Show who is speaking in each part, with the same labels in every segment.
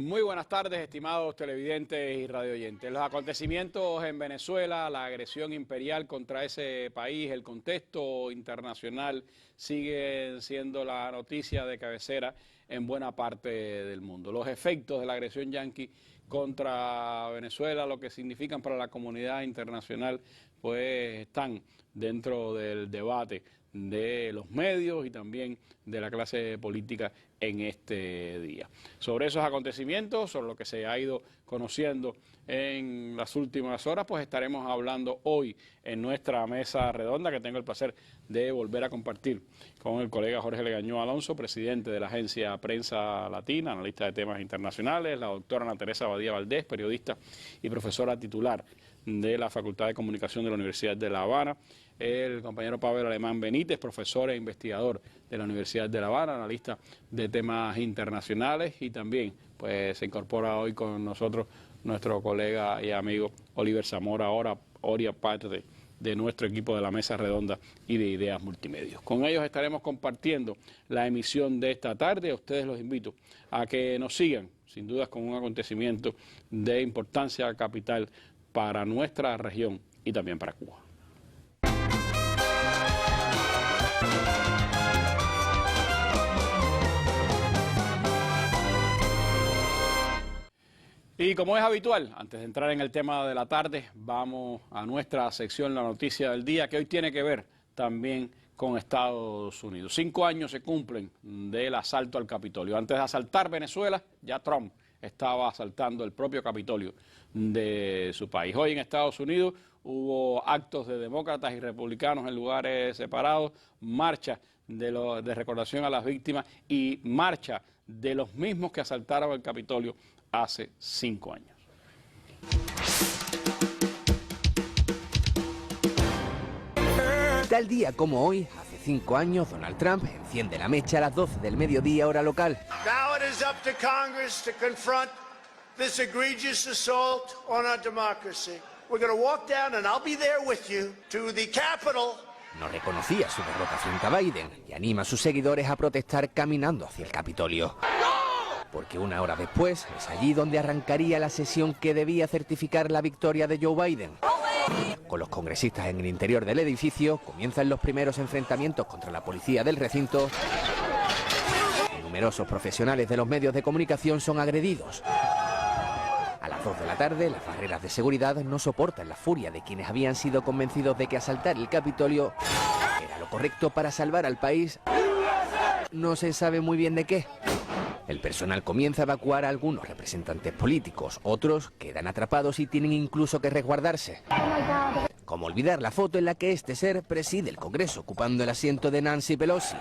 Speaker 1: Muy buenas tardes, estimados televidentes y radioyentes. Los acontecimientos en Venezuela, la agresión imperial contra ese país, el contexto internacional siguen siendo la noticia de cabecera en buena parte del mundo. Los efectos de la agresión yanqui contra Venezuela, lo que significan para la comunidad internacional, pues están dentro del debate de los medios y también de la clase política en este día. Sobre esos acontecimientos, sobre lo que se ha ido conociendo en las últimas horas, pues estaremos hablando hoy en nuestra mesa redonda, que tengo el placer de volver a compartir con el colega Jorge Legañó Alonso, presidente de la agencia Prensa Latina, analista de temas internacionales, la doctora Ana Teresa Badía Valdés, periodista y profesora titular de la Facultad de Comunicación de la Universidad de La Habana, el compañero Pavel Alemán Benítez, profesor e investigador de la Universidad de La Habana, analista de temas internacionales, y también pues se incorpora hoy con nosotros nuestro colega y amigo Oliver Zamora, ahora parte de nuestro equipo de la Mesa Redonda y de Ideas Multimedios. Con ellos estaremos compartiendo la emisión de esta tarde. A ustedes los invito a que nos sigan, sin dudas, con un acontecimiento de importancia capital para nuestra región y también para Cuba. Y como es habitual, antes de entrar en el tema de la tarde, vamos a nuestra sección La Noticia del Día, que hoy tiene que ver también con Estados Unidos. 5 años se cumplen del asalto al Capitolio. Antes de asaltar Venezuela, ya Trump estaba asaltando el propio Capitolio de su país. Hoy en Estados Unidos hubo actos de demócratas y republicanos en lugares separados, marcha de recordación a las víctimas y marcha de los mismos que asaltaron el Capitolio hace 5 años.
Speaker 2: Tal día como hoy, hace 5 años, Donald Trump enciende la mecha a las 12 del mediodía, hora local.
Speaker 3: Now it is up to Congress to confront this egregious assault on our democracy. We're going to walk down, and I'll be there with you, to the Capitol.
Speaker 2: No reconocía su derrota frente a Biden y anima a sus seguidores a protestar caminando hacia el Capitolio. Porque una hora después es allí donde arrancaría la sesión que debía certificar la victoria de Joe Biden. Con los congresistas en el interior del edificio comienzan los primeros enfrentamientos contra la policía del recinto. Y numerosos profesionales de los medios de comunicación son agredidos. A las 2 de la tarde, las barreras de seguridad no soportan la furia de quienes habían sido convencidos de que asaltar el Capitolio era lo correcto para salvar al país. No se sabe muy bien de qué. El personal comienza a evacuar a algunos representantes políticos, otros quedan atrapados y tienen incluso que resguardarse. Como olvidar la foto en la que este ser preside el Congreso ocupando el asiento de Nancy Pelosi.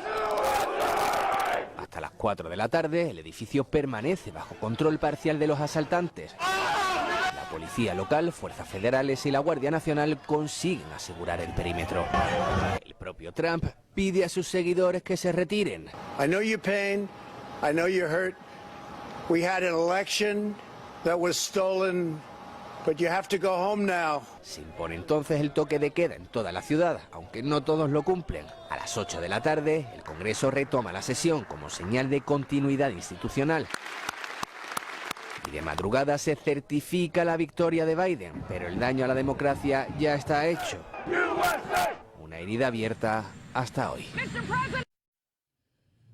Speaker 2: Hasta las 4 de la tarde, el edificio permanece bajo control parcial de los asaltantes. La policía local, fuerzas federales y la Guardia Nacional consiguen asegurar el perímetro. El propio Trump pide a sus seguidores que se retiren.
Speaker 3: I know your pain. I know you're hurt. We had an election that was stolen, but you have to go home now.
Speaker 2: Se impone entonces el toque de queda en toda la ciudad, aunque no todos lo cumplen. A las 8 de la tarde, el Congreso retoma la sesión como señal de continuidad institucional. Y de madrugada se certifica la victoria de Biden, pero el daño a la democracia ya está hecho. Una herida abierta hasta hoy.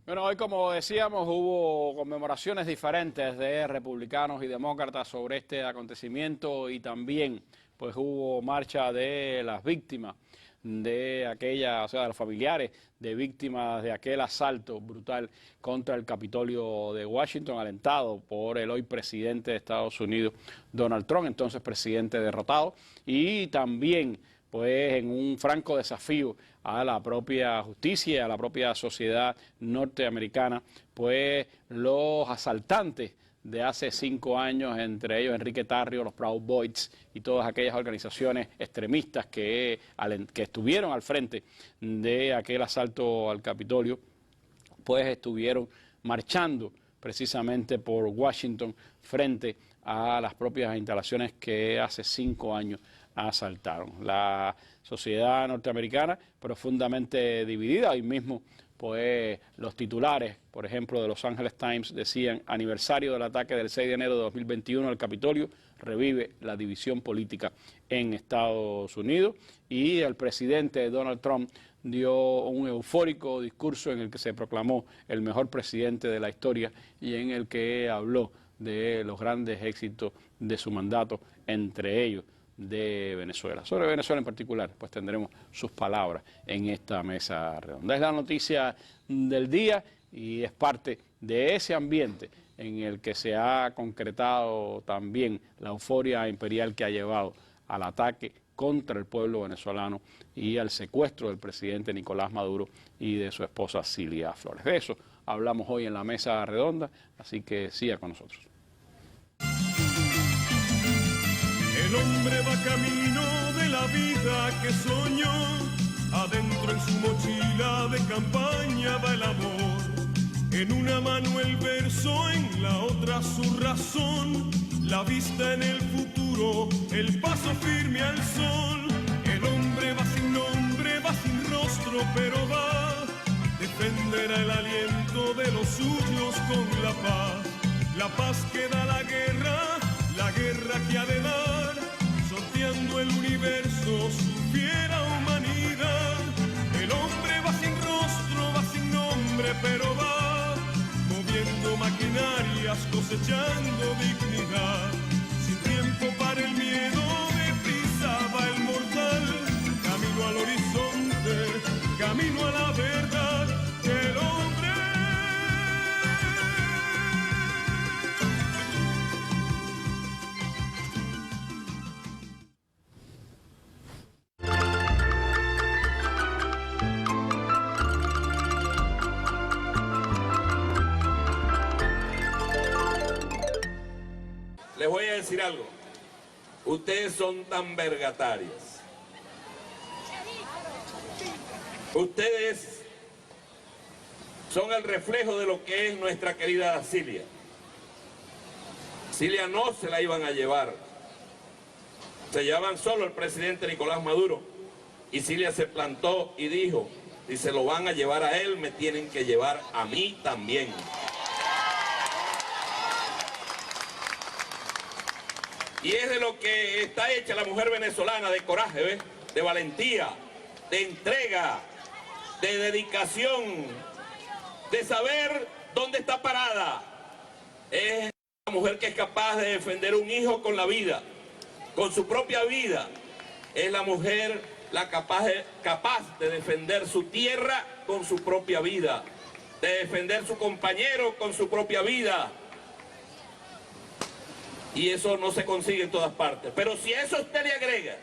Speaker 1: Bueno, hoy, como decíamos, hubo conmemoraciones diferentes de republicanos y demócratas sobre este acontecimiento, y también pues hubo marcha de las víctimas de aquella, o sea, de los familiares de víctimas de aquel asalto brutal contra el Capitolio de Washington, alentado por el hoy presidente de Estados Unidos, Donald Trump, entonces presidente derrotado, y también pues en un franco desafío a la propia justicia, a la propia sociedad norteamericana, pues los asaltantes de hace 5 años, entre ellos Enrique Tarrio, los Proud Boys y todas aquellas organizaciones extremistas que estuvieron al frente de aquel asalto al Capitolio, pues estuvieron marchando precisamente por Washington frente a las propias instalaciones que hace 5 años asaltaron. La sociedad norteamericana profundamente dividida. Hoy mismo, pues, los titulares, por ejemplo, de Los Angeles Times decían: aniversario del ataque del 6 de enero de 2021 al Capitolio, revive la división política en Estados Unidos. Y el presidente Donald Trump dio un eufórico discurso en el que se proclamó el mejor presidente de la historia y en el que habló de los grandes éxitos de su mandato, entre ellos de Venezuela. Sobre Venezuela en particular, pues tendremos sus palabras en esta mesa redonda. Es la noticia del día y es parte de ese ambiente en el que se ha concretado también la euforia imperial que ha llevado al ataque contra el pueblo venezolano y al secuestro del presidente Nicolás Maduro y de su esposa Cilia Flores. De eso hablamos hoy en la mesa redonda, así que siga con nosotros.
Speaker 4: El hombre va camino de la vida que soñó, adentro en su mochila de campaña va el amor. En una mano el verso, en la otra su razón, la vista en el futuro, el paso firme al sol. El hombre va sin nombre, va sin rostro, pero va, defenderá el aliento de los suyos con la paz que da la guerra que ha de dar, sorteando el universo, su fiera humanidad. El hombre va sin rostro, va sin nombre, pero va, moviendo maquinarias, cosechando dignidad. Sin tiempo para el miedo, deprisa va el mortal, camino al horizonte, camino a la verdad. El hombre
Speaker 5: les voy a decir algo. Ustedes son tan vergatarias. Ustedes son el reflejo de lo que es nuestra querida Cilia. Cilia no se la iban a llevar. Se llevaban solo el presidente Nicolás Maduro. Y Cilia se plantó y dijo: si se lo van a llevar a él, me tienen que llevar a mí también. Y es de lo que está hecha la mujer venezolana, de coraje, ¿ves? De valentía, de entrega, de dedicación, de saber dónde está parada. Es la mujer que es capaz de defender un hijo con la vida, con su propia vida. Es la mujer capaz de defender su tierra con su propia vida, de defender su compañero con su propia vida. Y eso no se consigue en todas partes. Pero si a eso usted le agrega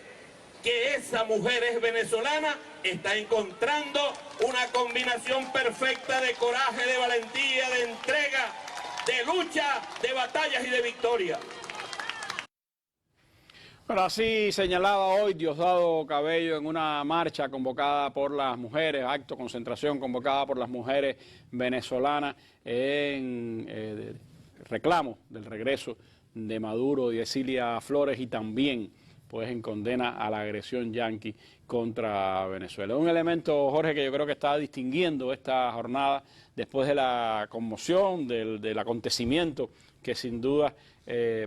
Speaker 5: que esa mujer es venezolana, está encontrando una combinación perfecta de coraje, de valentía, de entrega, de lucha, de batallas y de victoria.
Speaker 1: Bueno, así señalaba hoy Diosdado Cabello en una marcha convocada por las mujeres, acto, concentración convocada por las mujeres venezolanas en reclamo del regreso de Maduro y de Cilia Flores, y también pues en condena a la agresión yanqui contra Venezuela. Un elemento, Jorge, que yo creo que está distinguiendo esta jornada después de la conmoción, del acontecimiento que sin duda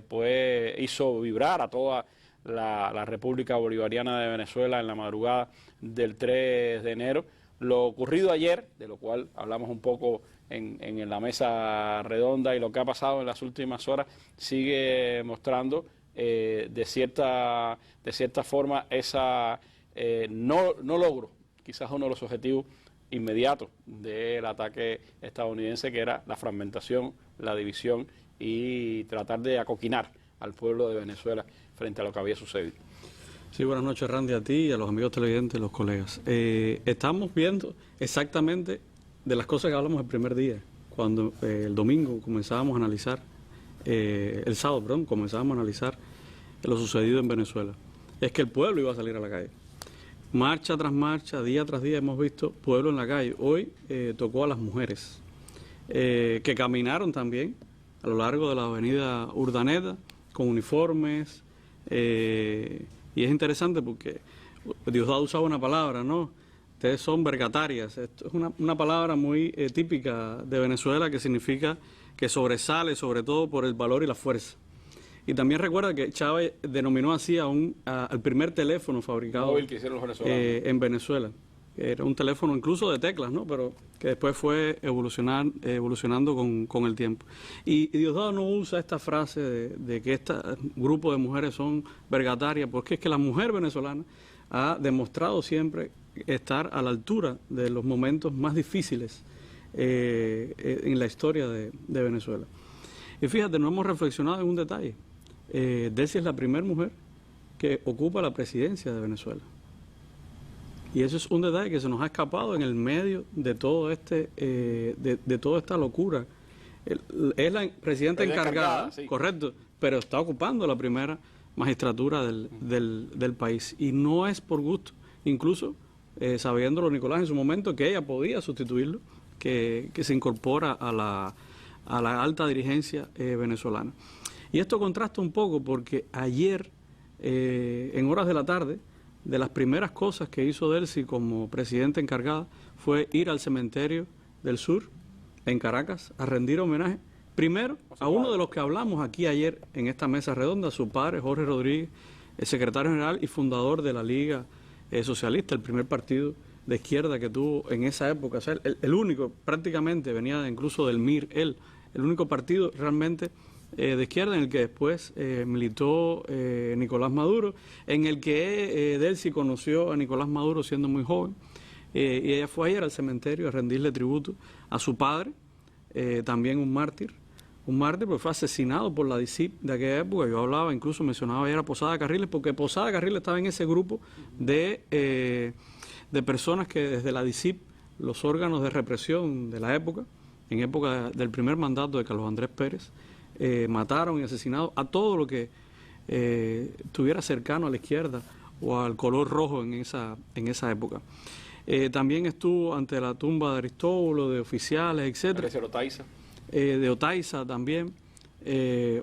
Speaker 1: pues hizo vibrar a toda la República Bolivariana de Venezuela en la madrugada del 3 de enero. Lo ocurrido ayer, de lo cual hablamos un poco en la mesa redonda, y lo que ha pasado en las últimas horas, sigue mostrando de cierta forma esa no logro, quizás uno de los objetivos inmediatos del ataque estadounidense, que era la fragmentación, la división y tratar de acoquinar al pueblo de Venezuela frente a lo que había sucedido.
Speaker 6: Sí, buenas noches, Randy, a ti y a los amigos televidentes y los colegas. Estamos viendo exactamente de las cosas que hablamos el primer día, cuando el domingo comenzábamos a analizar, el sábado, perdón, comenzábamos a analizar lo sucedido en Venezuela. Es que el pueblo iba a salir a la calle. Marcha tras marcha, día tras día hemos visto pueblo en la calle. Hoy tocó a las mujeres, que caminaron también a lo largo de la avenida Urdaneta, con uniformes, Y es interesante porque Diosdado usaba una palabra, ¿no? Ustedes son vergatarias. Esto es una palabra muy típica de Venezuela que significa que sobresale sobre todo por el valor y la fuerza. Y también recuerda que Chávez denominó así al primer teléfono fabricado
Speaker 1: móvil que hicieron los venezolanos.
Speaker 6: En Venezuela. Era un teléfono incluso de teclas, ¿no? Pero que después fue evolucionando con el tiempo. Y Diosdado no usa esta frase de que este grupo de mujeres son vergatarias, porque es que la mujer venezolana ha demostrado siempre estar a la altura de los momentos más difíciles en la historia de Venezuela. Y fíjate, no hemos reflexionado en un detalle. Delcy es la primera mujer que ocupa la presidencia de Venezuela. Y eso es un detalle que se nos ha escapado en el medio de todo de toda esta locura. Es la presidenta encargada,
Speaker 1: sí.
Speaker 6: Correcto, pero está ocupando la primera magistratura del país. Y no es por gusto, incluso sabiéndolo Nicolás en su momento, que ella podía sustituirlo, que se incorpora a la alta dirigencia venezolana. Y esto contrasta un poco porque ayer, en horas de la tarde, de las primeras cosas que hizo Delcy como presidenta encargada fue ir al cementerio del Sur, en Caracas, a rendir homenaje, primero a uno de los que hablamos aquí ayer en esta mesa redonda, su padre, Jorge Rodríguez, el secretario general y fundador de la Liga Socialista, el primer partido de izquierda que tuvo en esa época. O sea, el único, prácticamente, venía incluso del MIR, el único partido realmente de izquierda en el que después militó Nicolás Maduro, en el que Delcy conoció a Nicolás Maduro siendo muy joven, y ella fue ayer al cementerio a rendirle tributo a su padre, también un mártir porque fue asesinado por la DICIP de aquella época. Yo hablaba, incluso mencionaba ayer a Posada Carriles, porque Posada Carriles estaba en ese grupo de personas que desde la DICIP, los órganos de represión de la época, en época del primer mandato de Carlos Andrés Pérez, mataron y asesinaron a todo lo que estuviera cercano a la izquierda o al color rojo en esa época. También estuvo ante la tumba de Aristóbulo, de oficiales, etcétera. De Otaiza también,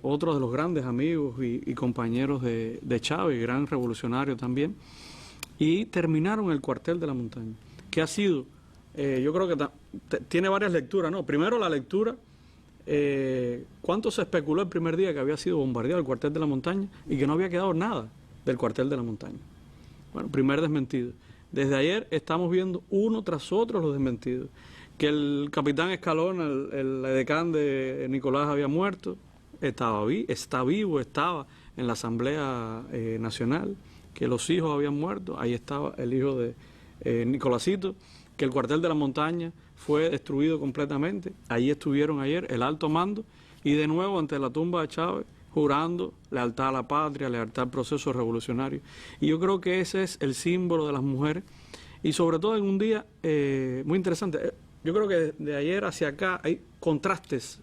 Speaker 6: otro de los grandes amigos y compañeros de Chávez, gran revolucionario también. Y terminaron el cuartel de la montaña, que ha sido, yo creo que tiene varias lecturas, ¿no? Primero la lectura, cuánto se especuló el primer día que había sido bombardeado el cuartel de la montaña y que no había quedado nada del cuartel de la montaña. Bueno, primer desmentido. Desde ayer estamos viendo uno tras otro los desmentidos. Que el capitán Escalona, el edecán de Nicolás, había muerto, está vivo, estaba en la Asamblea Nacional, que los hijos habían muerto, ahí estaba el hijo de Nicolásito, que el cuartel de la montaña fue destruido completamente, ahí estuvieron ayer el alto mando, y de nuevo ante la tumba de Chávez, jurando lealtad a la patria, lealtad al proceso revolucionario. Y yo creo que ese es el símbolo de las mujeres, y sobre todo en un día muy interesante. Yo creo que de ayer hacia acá hay contrastes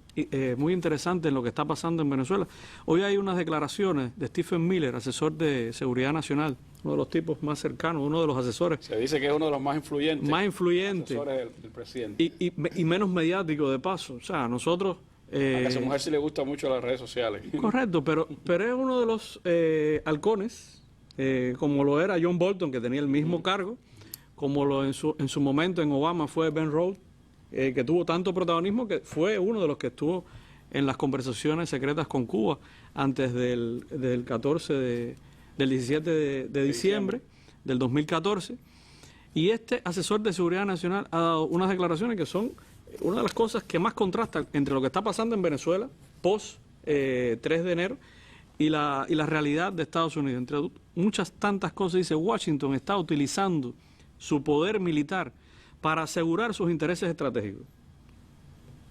Speaker 6: muy interesantes en lo que está pasando en Venezuela. Hoy hay unas declaraciones de Stephen Miller, asesor de Seguridad Nacional, uno de los tipos más cercanos, uno de los asesores.
Speaker 1: Se dice que es uno de los más influyentes.
Speaker 6: Asesores
Speaker 1: del presidente.
Speaker 6: Y menos mediático de paso. O sea, nosotros...
Speaker 1: a esa mujer sí le gusta mucho las redes sociales.
Speaker 6: Correcto, pero es uno de los halcones, como lo era John Bolton, que tenía el mismo cargo, como en su momento en Obama fue Ben Rhodes, que tuvo tanto protagonismo que fue uno de los que estuvo en las conversaciones secretas con Cuba antes del 17 de diciembre del 2014. Y este asesor de Seguridad Nacional ha dado unas declaraciones que son una de las cosas que más contrastan entre lo que está pasando en Venezuela post 3 de enero y la realidad de Estados Unidos. Entre muchas tantas cosas dice, Washington está utilizando su poder militar para asegurar sus intereses estratégicos.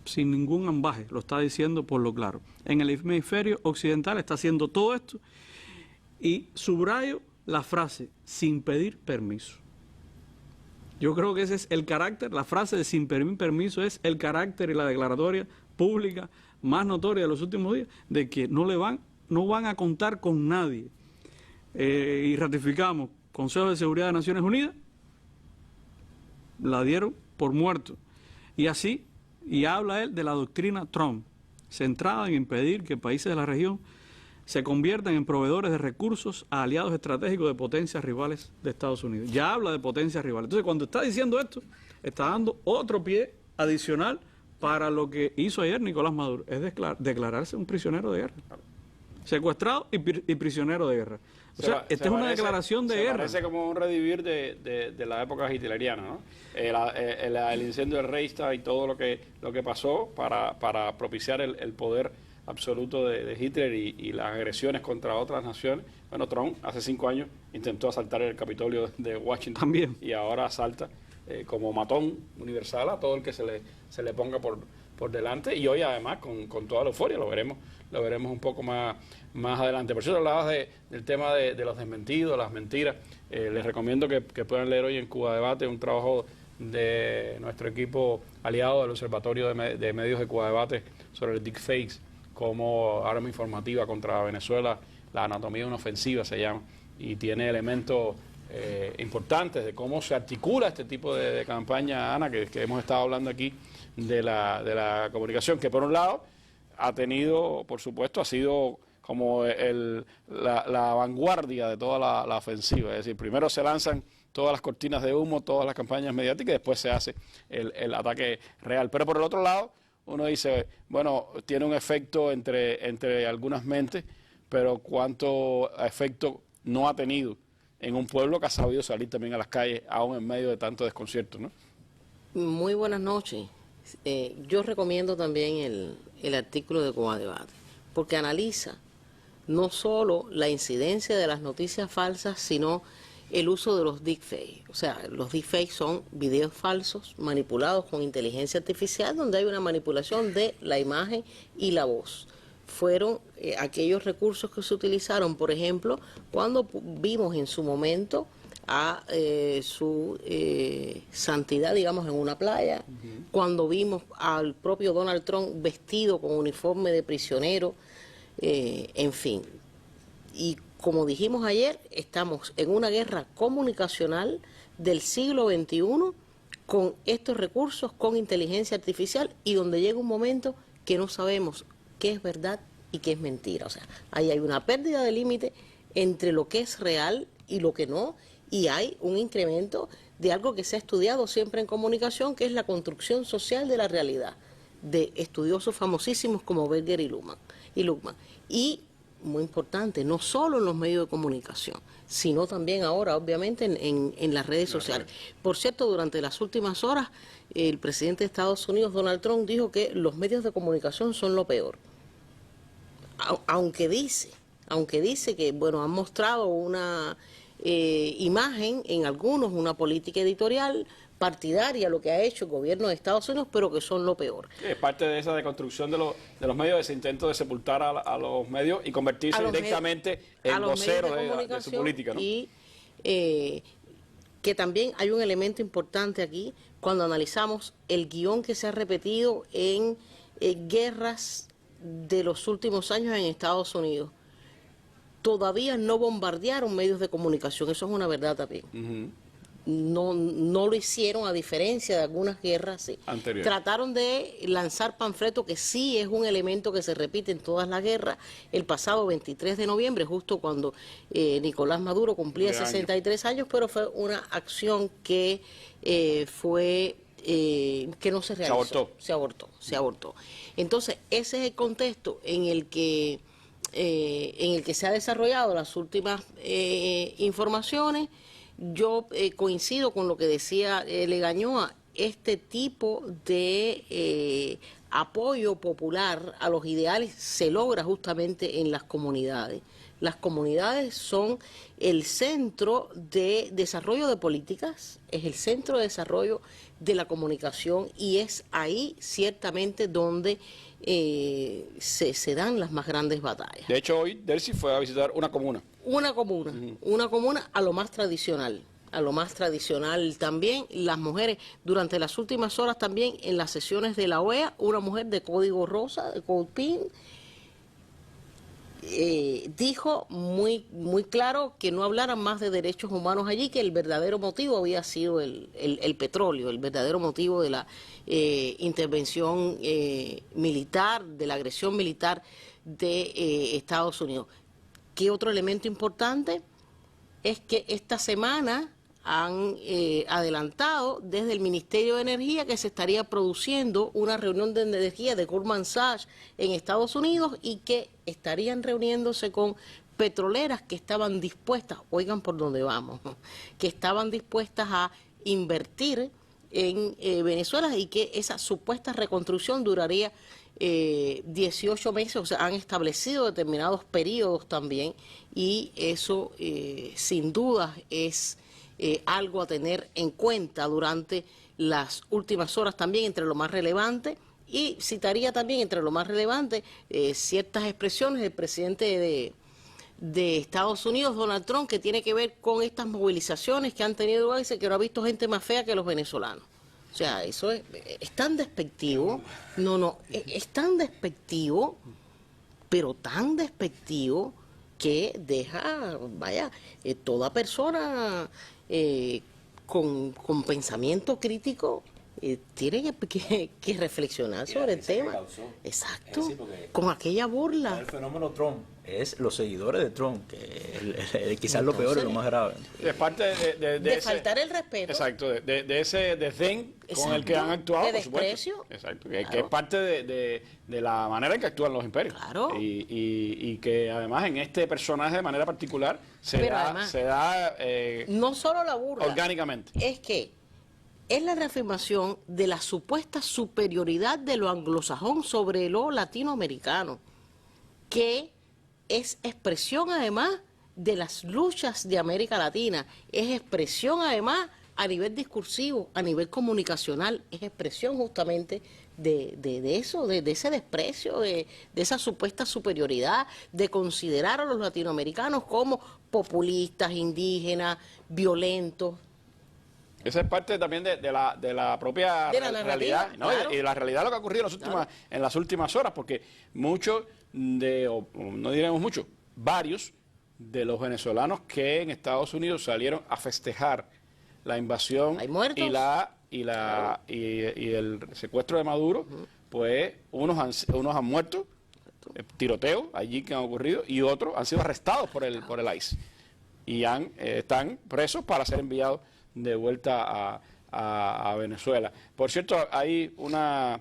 Speaker 6: Sin ningún ambaje, lo está diciendo por lo claro. En el hemisferio occidental está haciendo todo esto y subrayo la frase, sin pedir permiso. Yo creo que ese es el carácter, la frase de sin pedir permiso es el carácter y la declaratoria pública más notoria de los últimos días, de que no van a contar con nadie. Y ratificamos, Consejo de Seguridad de Naciones Unidas, la dieron por muerto. Y así, y habla él de la doctrina Trump, centrada en impedir que países de la región se conviertan en proveedores de recursos a aliados estratégicos de potencias rivales de Estados Unidos. Ya habla de potencias rivales. Entonces, cuando está diciendo esto, está dando otro pie adicional para lo que hizo ayer Nicolás Maduro, es declararse un prisionero de guerra. Secuestrado y prisionero de guerra. O sea, esta es una declaración de guerra.
Speaker 1: Parece como un redivir de la época hitleriana, ¿no? El incendio del Reichstag y todo lo que pasó para propiciar el poder absoluto de Hitler y las agresiones contra otras naciones. Bueno, Trump hace 5 años intentó asaltar el Capitolio de Washington.
Speaker 6: También.
Speaker 1: Y ahora asalta como matón universal a todo el que se le ponga por delante, y hoy además con toda la euforia lo veremos un poco más adelante. Por cierto, hablabas del tema de los desmentidos, las mentiras. Les recomiendo que puedan leer hoy en Cuba Debate un trabajo de nuestro equipo aliado del Observatorio de Medios de Cuba Debate sobre el deepfakes como arma informativa contra Venezuela. La anatomía de una ofensiva se llama, y tiene elementos importantes de cómo se articula este tipo de campaña, Ana, que hemos estado hablando aquí de la comunicación, que por un lado ha tenido, por supuesto, ha sido como la vanguardia de toda la ofensiva. Es decir, primero se lanzan todas las cortinas de humo, todas las campañas mediáticas, y después se hace el ataque real. Pero por el otro lado, uno dice, bueno, tiene un efecto entre algunas mentes, pero ¿cuánto efecto no ha tenido en un pueblo que ha sabido salir también a las calles, aún en medio de tanto desconcierto, ¿no?
Speaker 7: Muy buenas noches. Yo recomiendo también el artículo de Cuba Debate, porque analiza no solo la incidencia de las noticias falsas, sino el uso de los deepfakes. O sea, los deepfakes son videos falsos manipulados con inteligencia artificial, donde hay una manipulación de la imagen y la voz. Fueron aquellos recursos que se utilizaron, por ejemplo, cuando vimos en su momento a su santidad, digamos, en una playa, cuando vimos al propio Donald Trump vestido con uniforme de prisionero, en fin. Y como dijimos ayer, estamos en una guerra comunicacional del siglo XXI con estos recursos, con inteligencia artificial, y donde llega un momento que no sabemos qué es verdad y qué es mentira. O sea, ahí hay una pérdida de límite entre lo que es real y lo que no, y hay un incremento de algo que se ha estudiado siempre en comunicación, que es la construcción social de la realidad, de estudiosos famosísimos como Berger y Luhmann. Y, muy importante, no solo en los medios de comunicación, sino también ahora, obviamente, en las redes sociales. Por cierto, durante las últimas horas, el presidente de Estados Unidos, Donald Trump, dijo que los medios de comunicación son lo peor. Aunque dice que, bueno, han mostrado una imagen en algunos, una política editorial partidaria, lo que ha hecho el gobierno de Estados Unidos, pero que son lo peor.
Speaker 1: Es parte de esa deconstrucción de los medios, de ese intento de sepultar a los medios y convertirse directamente en voceros de su política, ¿no?
Speaker 7: Y que también hay un elemento importante aquí cuando analizamos el guión que se ha repetido en guerras de los últimos años en Estados Unidos. Todavía no bombardearon medios de comunicación, eso es una verdad también. No lo hicieron, a diferencia de algunas guerras. Sí. Trataron de lanzar panfletos, que sí es un elemento que se repite en todas las guerras. El pasado 23 de noviembre, justo cuando Nicolás Maduro cumplía 63 años, pero fue una acción que que no se realizó. Se abortó. Entonces, ese es el contexto en el que se ha desarrollado las últimas informaciones. Yo coincido con lo que decía Legañoa, este tipo de apoyo popular a los ideales se logra justamente en las comunidades. Las comunidades son el centro de desarrollo de políticas, es el centro de desarrollo de la comunicación, y es ahí ciertamente donde se dan las más grandes batallas.
Speaker 1: De hecho, hoy Delcy fue a visitar una comuna. Una
Speaker 7: comuna a lo más tradicional. También las mujeres, durante las últimas horas también en las sesiones de la OEA, una mujer de código rosa, de Code Pink, dijo muy claro que no hablaran más de derechos humanos allí, que el verdadero motivo había sido el petróleo, el verdadero motivo de la intervención militar, de la agresión militar de Estados Unidos. ¿Qué otro elemento importante? Es que esta semana han adelantado desde el Ministerio de Energía que se estaría produciendo una reunión de energía de Goldman Sachs en Estados Unidos y que estarían reuniéndose con petroleras que estaban dispuestas, oigan por dónde vamos, que estaban dispuestas a invertir en Venezuela y que esa supuesta reconstrucción duraría 18 meses, o sea, han establecido determinados periodos también y eso sin duda es algo a tener en cuenta durante las últimas horas también, entre lo más relevante, y citaría también entre lo más relevante ciertas expresiones del presidente de Estados Unidos, Donald Trump, que tiene que ver con estas movilizaciones que han tenido lugar, dice que no ha visto gente más fea que los venezolanos. O sea, eso es tan despectivo, es tan despectivo, pero tan despectivo que deja, vaya, toda persona con pensamiento crítico tiene que reflexionar sobre el tema. Exacto, con aquella burla.
Speaker 8: El fenómeno Trump es los seguidores de Trump, que quizás lo peor y lo más grave.
Speaker 1: Es parte de ese,
Speaker 7: faltar el respeto.
Speaker 1: Exacto, de ese desdén con el que han actuado,
Speaker 7: de
Speaker 1: por supuesto.
Speaker 7: desprecio.
Speaker 1: Exacto,
Speaker 7: Claro.
Speaker 1: que es parte de la manera en que actúan los imperios.
Speaker 7: Claro.
Speaker 1: Y que además en este personaje de manera particular se da
Speaker 7: No solo la burla.
Speaker 1: orgánicamente.
Speaker 7: Es que es la reafirmación de la supuesta superioridad de lo anglosajón sobre lo latinoamericano, que es expresión además de las luchas de América Latina, es expresión además a nivel discursivo, a nivel comunicacional, es expresión justamente de eso, de ese desprecio, de esa supuesta superioridad, de considerar a los latinoamericanos como populistas, indígenas, violentos.
Speaker 1: Esa es parte también de la propia
Speaker 7: De la
Speaker 1: realidad, ¿no?
Speaker 7: claro.
Speaker 1: Y de la realidad de lo que ha ocurrido en las últimas horas, porque muchos o no diremos muchos, varios de los venezolanos que en Estados Unidos salieron a festejar la invasión
Speaker 7: ¿Hay muertos?
Speaker 1: y el secuestro de Maduro, pues unos han muerto, tiroteos allí que han ocurrido, y otros han sido arrestados por el ICE y están presos para ser enviados de vuelta a Venezuela. Por cierto, hay una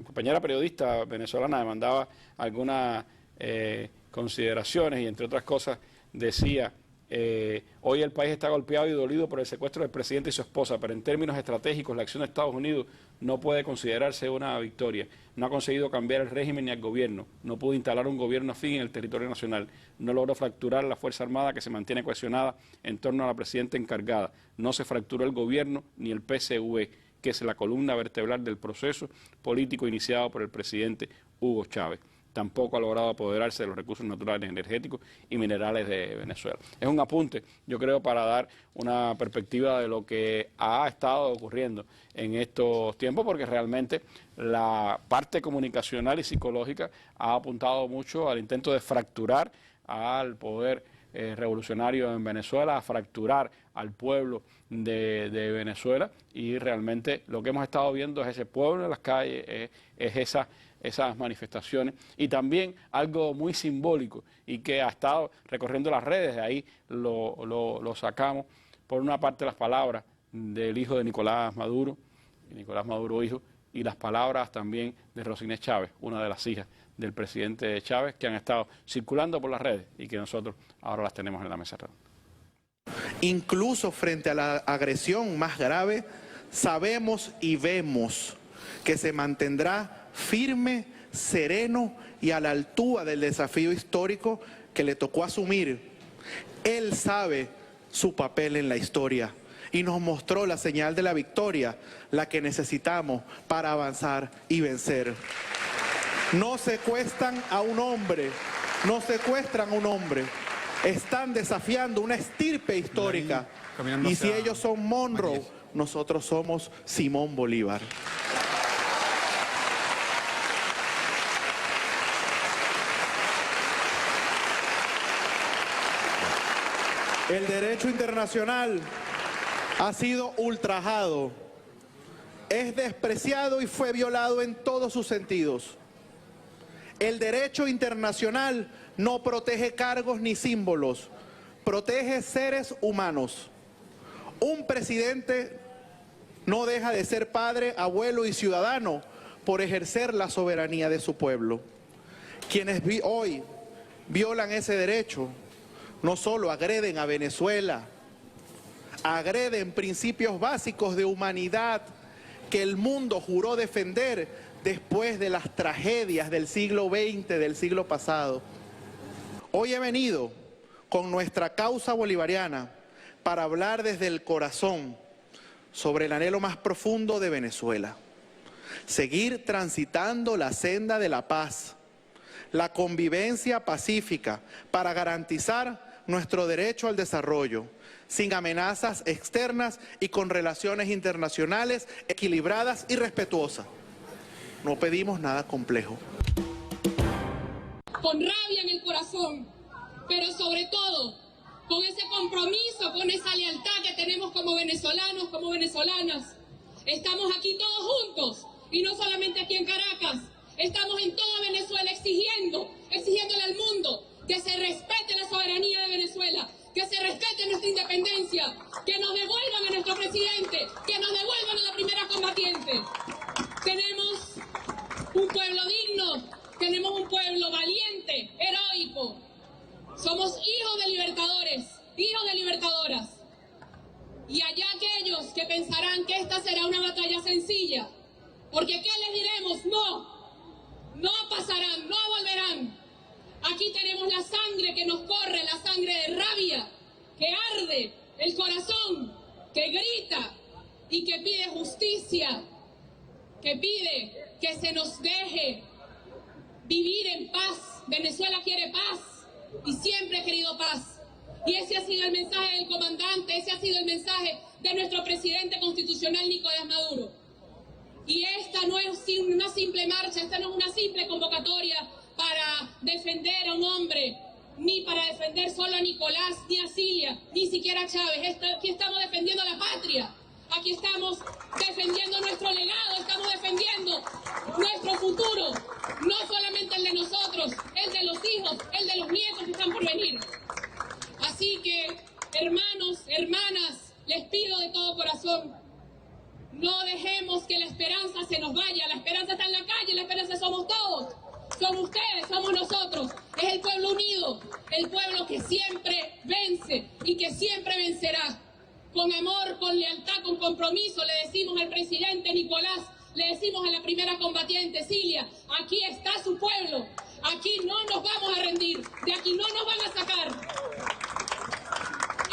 Speaker 1: compañera periodista venezolana me mandaba algunas consideraciones y entre otras cosas decía, hoy el país está golpeado y dolido por el secuestro del presidente y su esposa, pero en términos estratégicos la acción de Estados Unidos no puede considerarse una victoria. No ha conseguido cambiar el régimen ni al gobierno, no pudo instalar un gobierno afín en el territorio nacional, no logró fracturar la Fuerza Armada que se mantiene cohesionada en torno a la presidenta encargada, no se fracturó el gobierno ni el PSV, que es la columna vertebral del proceso político iniciado por el presidente Hugo Chávez. Tampoco ha logrado apoderarse de los recursos naturales, energéticos y minerales de Venezuela. Es un apunte, yo creo, para dar una perspectiva de lo que ha estado ocurriendo en estos tiempos, porque realmente la parte comunicacional y psicológica ha apuntado mucho al intento de fracturar al poder revolucionario en Venezuela, a fracturar al pueblo de Venezuela, y realmente lo que hemos estado viendo es ese pueblo en las calles, es esas manifestaciones, y también algo muy simbólico y que ha estado recorriendo las redes, de ahí lo sacamos, por una parte las palabras del hijo de Nicolás Maduro hijo, y las palabras también de Rocinés Chávez, una de las hijas del presidente Chávez, que han estado circulando por las redes y que nosotros ahora las tenemos en la mesa redonda.
Speaker 9: Incluso frente a la agresión más grave, sabemos y vemos que se mantendrá firme, sereno y a la altura del desafío histórico que le tocó asumir. Él sabe su papel en la historia y nos mostró la señal de la victoria, la que necesitamos para avanzar y vencer. No secuestran a un hombre, están desafiando una estirpe histórica. Y si ellos son Monroe, nosotros somos Simón Bolívar. El derecho internacional ha sido ultrajado, es despreciado y fue violado en todos sus sentidos. El derecho internacional no protege cargos ni símbolos, protege seres humanos. Un presidente no deja de ser padre, abuelo y ciudadano por ejercer la soberanía de su pueblo. Quienes hoy violan ese derecho no solo agreden a Venezuela, agreden principios básicos de humanidad que el mundo juró defender después de las tragedias del siglo XX, del siglo pasado. Hoy he venido con nuestra causa bolivariana para hablar desde el corazón sobre el anhelo más profundo de Venezuela. Seguir transitando la senda de la paz, la convivencia pacífica para garantizar nuestro derecho al desarrollo, sin amenazas externas y con relaciones internacionales equilibradas y respetuosas. No pedimos nada complejo.
Speaker 10: Con rabia en el corazón, pero sobre todo con ese compromiso, con esa lealtad que tenemos como venezolanos, como venezolanas. Estamos aquí todos juntos, y no solamente aquí en Caracas, estamos en toda Venezuela exigiéndole al mundo que se respete la soberanía de Venezuela, que se respete nuestra independencia, que nos devuelvan a nuestro presidente, que nos devuelvan a la primera combatiente. Tenemos un pueblo digno, tenemos un pueblo valiente, heroico. Somos hijos de libertadores, hijos de libertadoras. Y allá aquellos que pensarán que esta será una batalla sencilla, porque ¿qué les diremos? No pasarán, no volverán. Aquí tenemos la sangre que nos corre, la sangre de rabia, que arde el corazón, que grita y que pide justicia, que pide que se nos deje vivir en paz. Venezuela quiere paz y siempre ha querido paz. Y ese ha sido el mensaje del comandante, ese ha sido el mensaje de nuestro presidente constitucional Nicolás Maduro. Y esta no es una simple marcha, esta no es una simple convocatoria para defender a un hombre, ni para defender solo a Nicolás, ni a Cilia, ni siquiera a Chávez. Aquí estamos defendiendo a la patria, aquí estamos defendiendo nuestro legado, estamos defendiendo nuestro futuro, no solamente el de nosotros, el de los hijos, el de los nietos que están por venir. Así que, hermanos, hermanas, les pido de todo corazón, no dejemos que la esperanza se nos vaya. La esperanza está en la calle, la esperanza somos todos. Son ustedes, somos nosotros. Es el pueblo unido, el pueblo que siempre vence y que siempre vencerá. Con amor, con lealtad, con compromiso, le decimos al presidente Nicolás, le decimos a la primera combatiente Cilia, aquí está su pueblo, aquí no nos vamos a rendir, de aquí no nos van a sacar.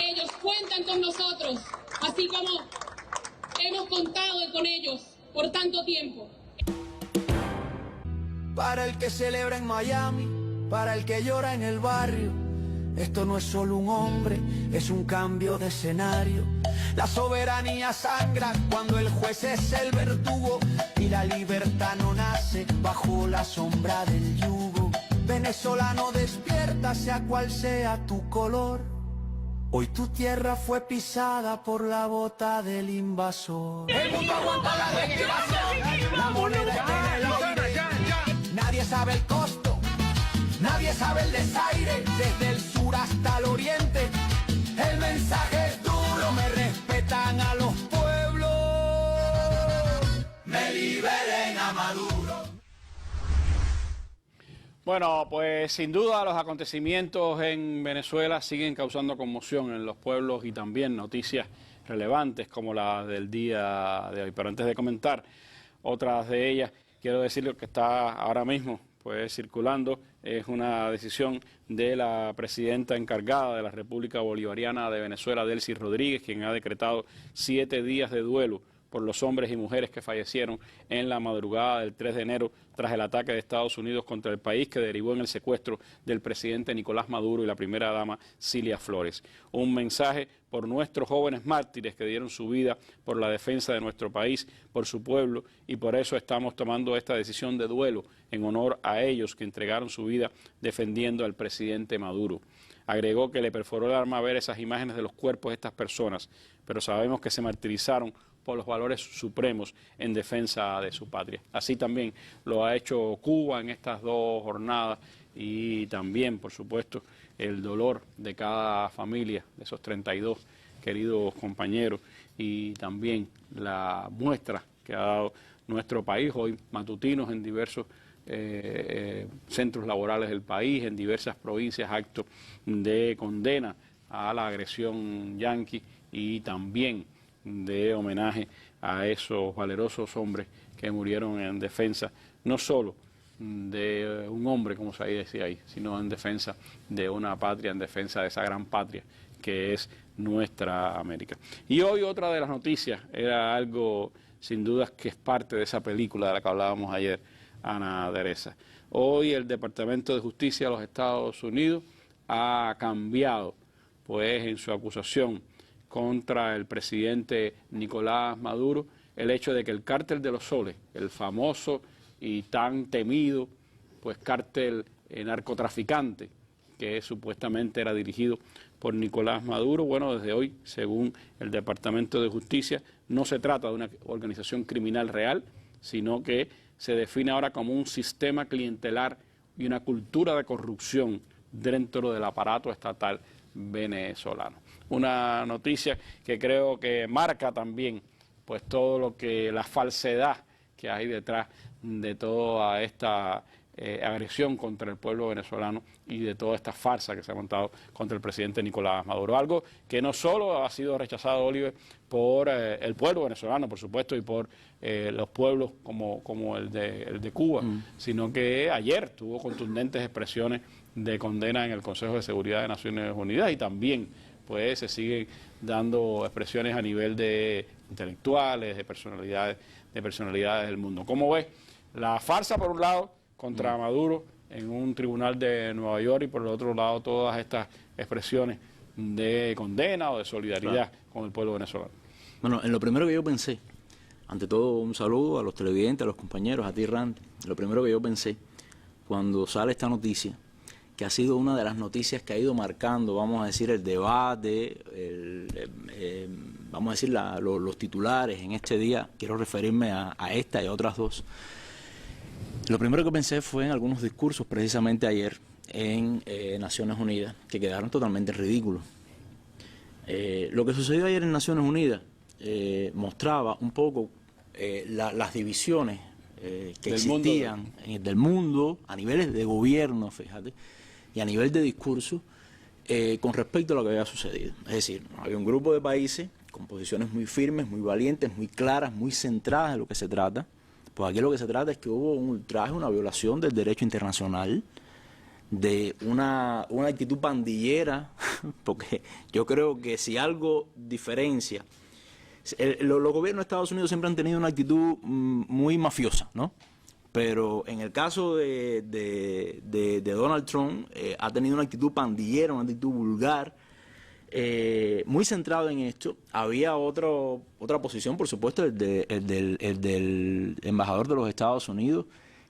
Speaker 10: Ellos cuentan con nosotros, así como hemos contado con ellos por tanto tiempo.
Speaker 11: Para el que celebra en Miami, para el que llora en el barrio, esto no es solo un hombre, es un cambio de escenario. La soberanía sangra cuando el juez es el verdugo y la libertad no nace bajo la sombra del yugo. Venezolano, despierta, sea cual sea tu color. Hoy tu tierra fue pisada por la bota del invasor. El mundo aguanta la respiración, la moneda está en el aire. Nadie sabe el costo, nadie sabe el desaire. Desde el sur hasta el oriente, el mensaje es duro. Me respetan a los pueblos, me liberen a Maduro.
Speaker 1: Bueno, pues sin duda los acontecimientos en Venezuela siguen causando conmoción en los pueblos y también noticias relevantes como la del día de hoy. Pero antes de comentar otras de ellas, quiero decir lo que está ahora mismo pues circulando. Es una decisión de la presidenta encargada de la República Bolivariana de Venezuela, Delcy Rodríguez, quien ha decretado 7 días de duelo por los hombres y mujeres que fallecieron en la madrugada del 3 de enero tras el ataque de Estados Unidos contra el país que derivó en el secuestro del presidente Nicolás Maduro y la primera dama Cilia Flores. Un mensaje por nuestros jóvenes mártires que dieron su vida por la defensa de nuestro país, por su pueblo, y por eso estamos tomando esta decisión de duelo en honor a ellos que entregaron su vida defendiendo al presidente Maduro. Agregó que le perforó el alma ver esas imágenes de los cuerpos de estas personas, pero sabemos que se martirizaron por los valores supremos en defensa de su patria. Así también lo ha hecho Cuba en estas 2 jornadas y también, por supuesto, el dolor de cada familia, de esos 32 queridos compañeros, y también la muestra que ha dado nuestro país hoy, matutinos en diversos centros laborales del país, en diversas provincias, actos de condena a la agresión yanqui y también de homenaje a esos valerosos hombres que murieron en defensa, no solo de un hombre, como se decía ahí, sino en defensa de una patria, en defensa de esa gran patria que es nuestra América. Y hoy otra de las noticias era algo, sin dudas, que es parte de esa película de la que hablábamos ayer, Ana Teresa. Hoy el Departamento de Justicia de los Estados Unidos ha cambiado, pues, en su acusación contra el presidente Nicolás Maduro, el hecho de que el cártel de los soles, el famoso y tan temido, pues, cártel narcotraficante, que supuestamente era dirigido por Nicolás Maduro, bueno, desde hoy, según el Departamento de Justicia, no se trata de una organización criminal real, sino que se define ahora como un sistema clientelar y una cultura de corrupción dentro del aparato estatal venezolano. Una noticia que creo que marca también, pues, todo lo que, la falsedad que hay detrás de toda esta agresión contra el pueblo venezolano y de toda esta farsa que se ha montado contra el presidente Nicolás Maduro. Algo que no solo ha sido rechazado, Oliver, por el pueblo venezolano, por supuesto, y por los pueblos como el de Cuba, sino que ayer tuvo contundentes expresiones de condena en el Consejo de Seguridad de Naciones Unidas, y también, pues, se siguen dando expresiones a nivel de intelectuales, de personalidades del mundo. ¿Cómo ves? La farsa, por un lado, contra Maduro en un tribunal de Nueva York, y por el otro lado todas estas expresiones de condena o de solidaridad con el pueblo venezolano.
Speaker 8: Bueno, en lo primero que yo pensé, ante todo un saludo a los televidentes, a los compañeros, a ti, Randy, lo primero que yo pensé cuando sale esta noticia, que ha sido una de las noticias que ha ido marcando, vamos a decir, el debate, vamos a decir, los titulares en este día, quiero referirme a esta y a otras 2. Lo primero que pensé fue en algunos discursos precisamente ayer en Naciones Unidas, que quedaron totalmente ridículos. Lo que sucedió ayer en Naciones Unidas mostraba un poco las divisiones que existían del mundo a niveles de gobierno, fíjate, y a nivel de discurso con respecto a lo que había sucedido. Es decir, había un grupo de países con posiciones muy firmes, muy valientes, muy claras, muy centradas en lo que se trata. Pues aquí lo que se trata es que hubo un ultraje, una violación del derecho internacional, de una actitud pandillera, porque yo creo que si algo diferencia, los gobiernos de Estados Unidos siempre han tenido una actitud muy mafiosa, ¿no? Pero en el caso de Donald Trump ha tenido una actitud pandillera, una actitud vulgar, muy centrado en esto. Había otra posición, por supuesto, el del embajador de los Estados Unidos,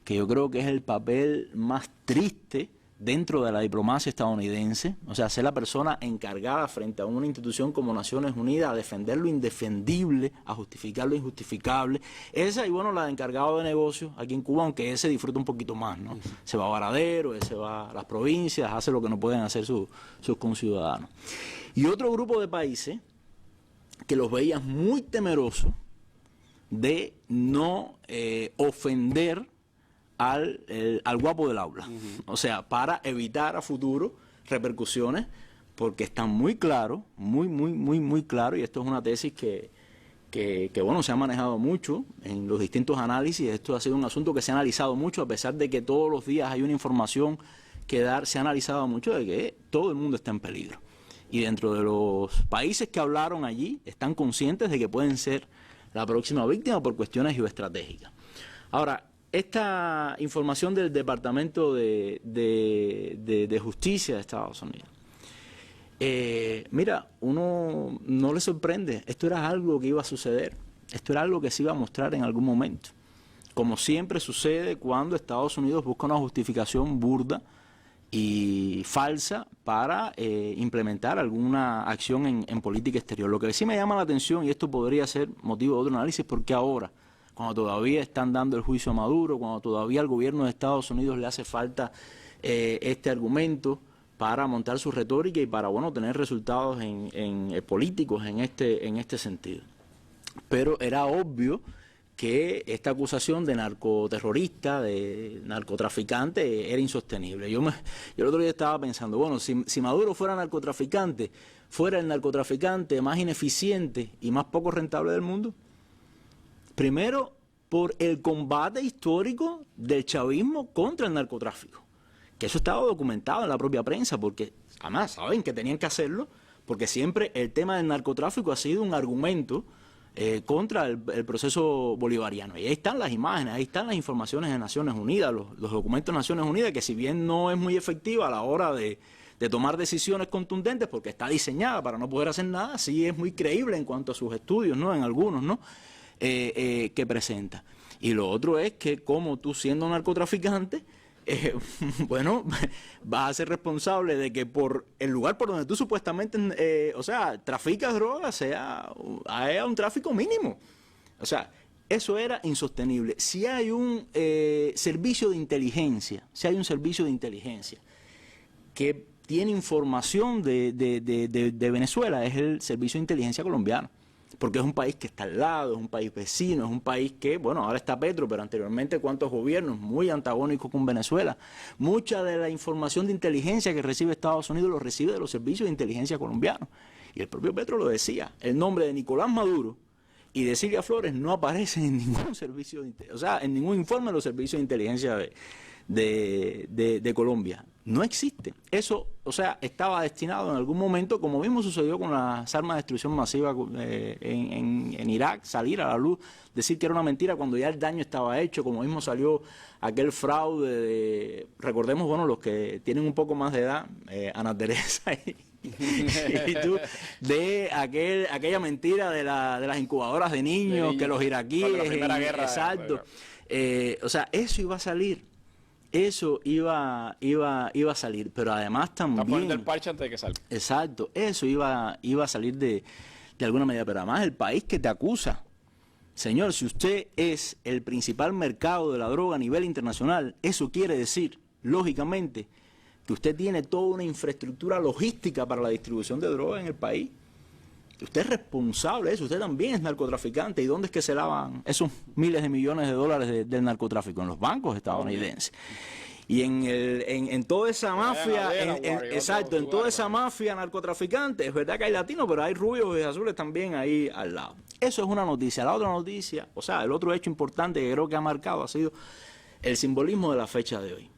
Speaker 8: que yo creo que es el papel más triste dentro de la diplomacia estadounidense, o sea, ser la persona encargada frente a una institución como Naciones Unidas a defender lo indefendible, a justificar lo injustificable. Esa, y bueno, la de encargado de negocios aquí en Cuba, aunque ese disfruta un poquito más, ¿no? Se va a Varadero, ese va a las provincias, hace lo que no pueden hacer sus conciudadanos. Y otro grupo de países que los veías muy temerosos de no ofender al guapo del aula. O sea, para evitar a futuro repercusiones, porque están muy claros, muy claro, y esto es una tesis que bueno, se ha manejado mucho en los distintos análisis. Esto ha sido un asunto que se ha analizado mucho, a pesar de que todos los días hay una información que dar, se ha analizado mucho de que todo el mundo está en peligro. Y dentro de los países que hablaron allí, están conscientes de que pueden ser la próxima víctima por cuestiones geoestratégicas. Ahora, esta información del Departamento de Justicia de Estados Unidos, mira, uno no le sorprende. Esto era algo que iba a suceder. Esto era algo que se iba a mostrar en algún momento. Como siempre sucede cuando Estados Unidos busca una justificación burda y falsa para implementar alguna acción en política exterior. Lo que sí me llama la atención, y esto podría ser motivo de otro análisis, porque ahora, cuando todavía están dando el juicio a Maduro, cuando todavía al gobierno de Estados Unidos le hace falta este argumento para montar su retórica y para, bueno, tener resultados políticos en este sentido. Pero era obvio que esta acusación de narcoterrorista, de narcotraficante, era insostenible. Yo el otro día estaba pensando, bueno, si Maduro fuera narcotraficante, fuera el narcotraficante más ineficiente y más poco rentable del mundo. Primero, por el combate histórico del chavismo contra el narcotráfico, que eso estaba documentado en la propia prensa, porque además saben que tenían que hacerlo, porque siempre el tema del narcotráfico ha sido un argumento contra el proceso bolivariano. Y ahí están las imágenes, ahí están las informaciones de Naciones Unidas, los documentos de Naciones Unidas, que si bien no es muy efectiva a la hora de tomar decisiones contundentes, porque está diseñada para no poder hacer nada, sí es muy creíble en cuanto a sus estudios, ¿no? En algunos, ¿no? Que presenta. Y lo otro es que como tú, siendo narcotraficante, bueno, vas a ser responsable de que por el lugar por donde tú supuestamente, traficas drogas, haya un tráfico mínimo. O sea, eso era insostenible. Si hay un servicio de inteligencia, que tiene información de Venezuela, es el Servicio de Inteligencia colombiano. Porque es un país que está al lado, es un país vecino, es un país que, bueno, ahora está Petro, pero anteriormente cuántos gobiernos muy antagónicos con Venezuela. Mucha de la información de inteligencia que recibe Estados Unidos lo recibe de los servicios de inteligencia colombianos. Y el propio Petro lo decía, el nombre de Nicolás Maduro y de Silvia Flores no aparecen en ningún servicio, en ningún informe de los servicios de inteligencia de Colombia. No existe. Eso, estaba destinado en algún momento, como mismo sucedió con las armas de destrucción masiva en Irak, salir a la luz, decir que era una mentira cuando ya el daño estaba hecho, como mismo salió aquel fraude recordemos, bueno, los que tienen un poco más de edad, Ana Teresa y tú, de aquella mentira de las incubadoras de niños, que los iraquíes,
Speaker 1: la Primera Guerra,
Speaker 8: exacto, eso iba a salir. Eso iba a salir, pero además también...
Speaker 1: Está poniendo el parche antes de que salga.
Speaker 8: Exacto, eso iba a salir de alguna medida, pero además el país que te acusa, señor, si usted es el principal mercado de la droga a nivel internacional, eso quiere decir, lógicamente, que usted tiene toda una infraestructura logística para la distribución de droga en el país. Usted es responsable de eso, usted también es narcotraficante. ¿Y dónde es que se lavan esos miles de millones de dólares del narcotráfico? En los bancos estadounidenses. Y en toda esa mafia, en toda esa mafia narcotraficante, es verdad que hay latinos, pero hay rubios y azules también ahí al lado. Eso es una noticia. La otra noticia, el otro hecho importante que creo que ha marcado ha sido el simbolismo de la fecha de hoy.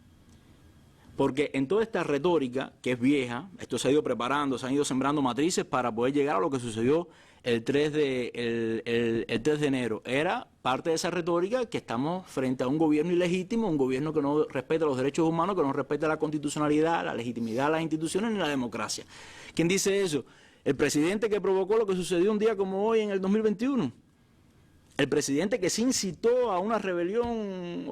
Speaker 8: Porque en toda esta retórica, que es vieja, esto se ha ido preparando, se han ido sembrando matrices para poder llegar a lo que sucedió el 3 de enero. Era parte de esa retórica que estamos frente a un gobierno ilegítimo, un gobierno que no respeta los derechos humanos, que no respeta la constitucionalidad, la legitimidad de las instituciones ni la democracia. ¿Quién dice eso? El presidente que provocó lo que sucedió un día como hoy en el 2021. El presidente que se incitó a una rebelión,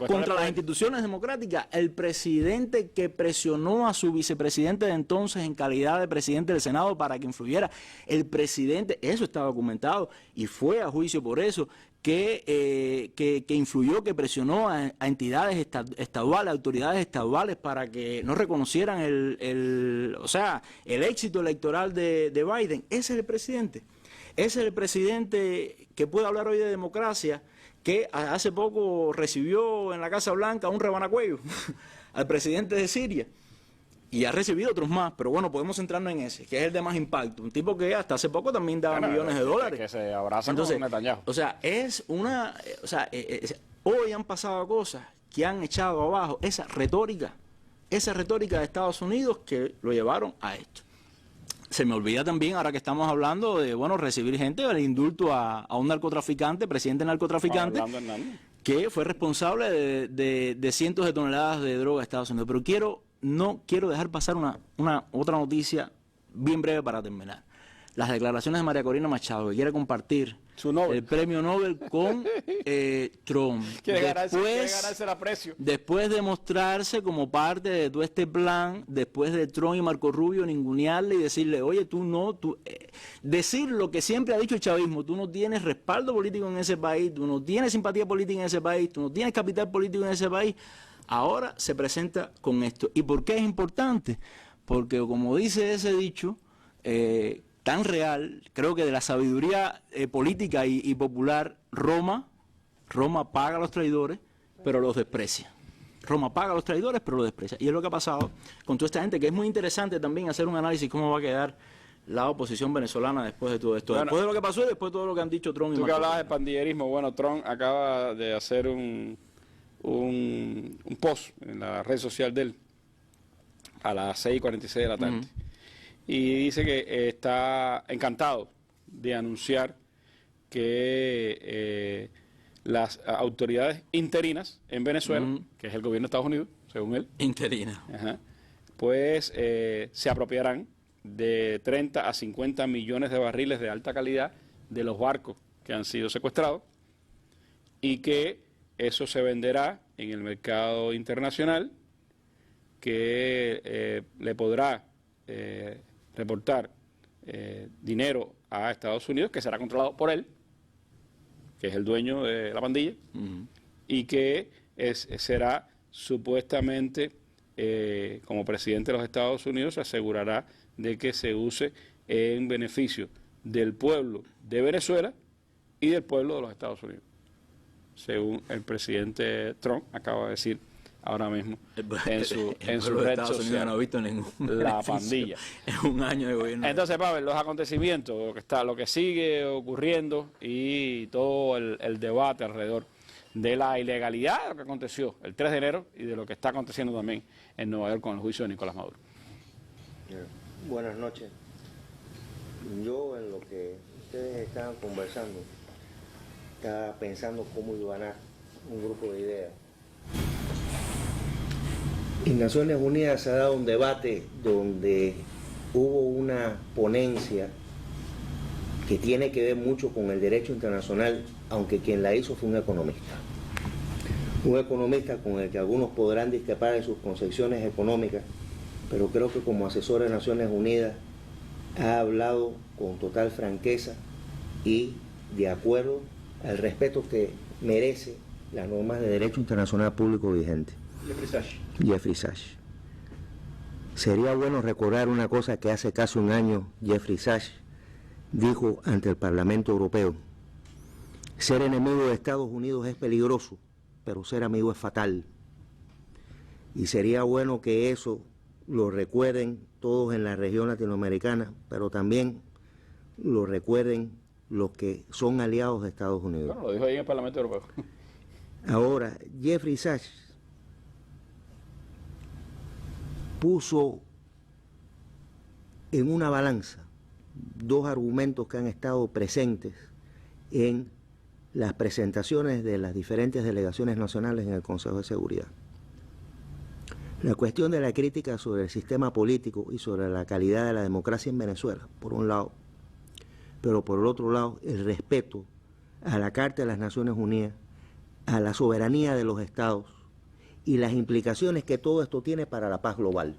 Speaker 8: contra las instituciones democráticas. El presidente que presionó a su vicepresidente de entonces en calidad de presidente del Senado para que influyera. El presidente, eso está documentado y fue a juicio por eso, que influyó, que presionó a entidades estaduales, autoridades estaduales para que no reconocieran el éxito electoral de Biden. Ese es el presidente. Ese es el presidente que puede hablar hoy de democracia, que hace poco recibió en la Casa Blanca un rebanacuello al presidente de Siria. Y ha recibido otros más, pero bueno, podemos centrarnos en ese, que es el de más impacto. Un tipo que hasta hace poco también daba millones de dólares.
Speaker 1: Que se abraza con Netanyahu.
Speaker 8: Hoy han pasado cosas que han echado abajo esa retórica de Estados Unidos que lo llevaron a esto. Se me olvida también, ahora que estamos hablando de, recibir gente, el indulto a un narcotraficante, presidente narcotraficante, que fue responsable de cientos de toneladas de droga de Estados Unidos. Pero no quiero dejar pasar una otra noticia bien breve para terminar. Las declaraciones de María Corina Machado, que quiere compartir el premio Nobel con Trump.
Speaker 1: Quiere ganarse el aprecio.
Speaker 8: Después de mostrarse como parte de todo este plan, después de Trump y Marco Rubio ningunearle y decirle, oye, decir lo que siempre ha dicho el chavismo, tú no tienes respaldo político en ese país, tú no tienes simpatía política en ese país, tú no tienes capital político en ese país, ahora se presenta con esto. ¿Y por qué es importante? Porque como dice ese dicho, tan real, creo que de la sabiduría política y popular, Roma paga a los traidores, pero los desprecia. Roma paga a los traidores, pero los desprecia. Y es lo que ha pasado con toda esta gente, que es muy interesante también hacer un análisis cómo va a quedar la oposición venezolana después de todo esto. Bueno, después de lo que pasó y después de todo lo que han dicho Trump y Marco.
Speaker 1: Tú que hablabas de pandillerismo, bueno, Trump acaba de hacer un post en la red social de él a las 6:46 de la tarde. Y dice que está encantado de anunciar que las autoridades interinas en Venezuela, que es el gobierno de Estados Unidos, según él.
Speaker 8: Interina.
Speaker 1: Pues se apropiarán de 30 a 50 millones de barriles de alta calidad de los barcos que han sido secuestrados y que eso se venderá en el mercado internacional, que le podrá reportar dinero a Estados Unidos, que será controlado por él, que es el dueño de la pandilla, y que será supuestamente, como presidente de los Estados Unidos, se asegurará de que se use en beneficio del pueblo de Venezuela y del pueblo de los Estados Unidos, según el presidente Trump acaba de decir ahora mismo en su red social,
Speaker 8: no ha visto ningún
Speaker 1: la pandilla.
Speaker 8: Es un año de gobierno.
Speaker 1: Entonces, Pavel, los acontecimientos, lo que sigue ocurriendo y todo el debate alrededor de la ilegalidad de lo que aconteció el 3 de enero y de lo que está aconteciendo también en Nueva York con el juicio de Nicolás Maduro.
Speaker 12: Buenas noches. Yo, en lo que ustedes estaban conversando, estaba pensando cómo iba a ganar un grupo de ideas. En Naciones Unidas se ha dado un debate donde hubo una ponencia que tiene que ver mucho con el derecho internacional, aunque quien la hizo fue un economista. Un economista con el que algunos podrán discrepar de sus concepciones económicas, pero creo que como asesor de Naciones Unidas ha hablado con total franqueza y de acuerdo al respeto que merece las normas de derecho internacional público vigente. Jeffrey Sachs. Sería bueno recordar una cosa que hace casi un año Jeffrey Sachs dijo ante el Parlamento Europeo. Ser enemigo de Estados Unidos es peligroso, pero ser amigo es fatal. Y sería bueno que eso lo recuerden todos en la región latinoamericana, pero también lo recuerden los que son aliados de Estados Unidos.
Speaker 1: Bueno, lo dijo ahí en el Parlamento Europeo.
Speaker 12: Ahora, Jeffrey Sachs puso en una balanza dos argumentos que han estado presentes en las presentaciones de las diferentes delegaciones nacionales en el Consejo de Seguridad. La cuestión de la crítica sobre el sistema político y sobre la calidad de la democracia en Venezuela, por un lado, pero por el otro lado, el respeto a la Carta de las Naciones Unidas, a la soberanía de los estados y las implicaciones que todo esto tiene para la paz global.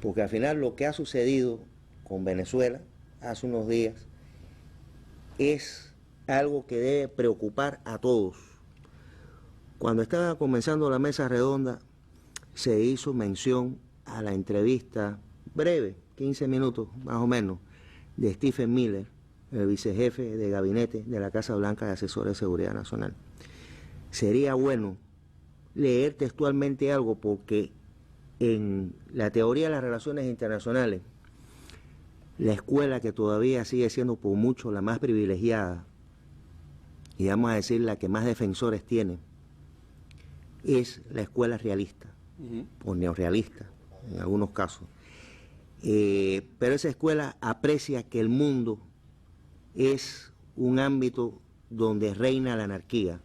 Speaker 12: Porque al final lo que ha sucedido con Venezuela hace unos días es algo que debe preocupar a todos. Cuando estaba comenzando la mesa redonda, se hizo mención a la entrevista breve, 15 minutos más o menos, de Stephen Miller, el vicejefe de gabinete de la Casa Blanca de Asesores de Seguridad Nacional. Sería bueno leer textualmente algo porque en la teoría de las relaciones internacionales, la escuela que todavía sigue siendo por mucho la más privilegiada y vamos a decir la que más defensores tiene, es la escuela realista o neorrealista en algunos casos. Pero esa escuela aprecia que el mundo es un ámbito donde reina la anarquía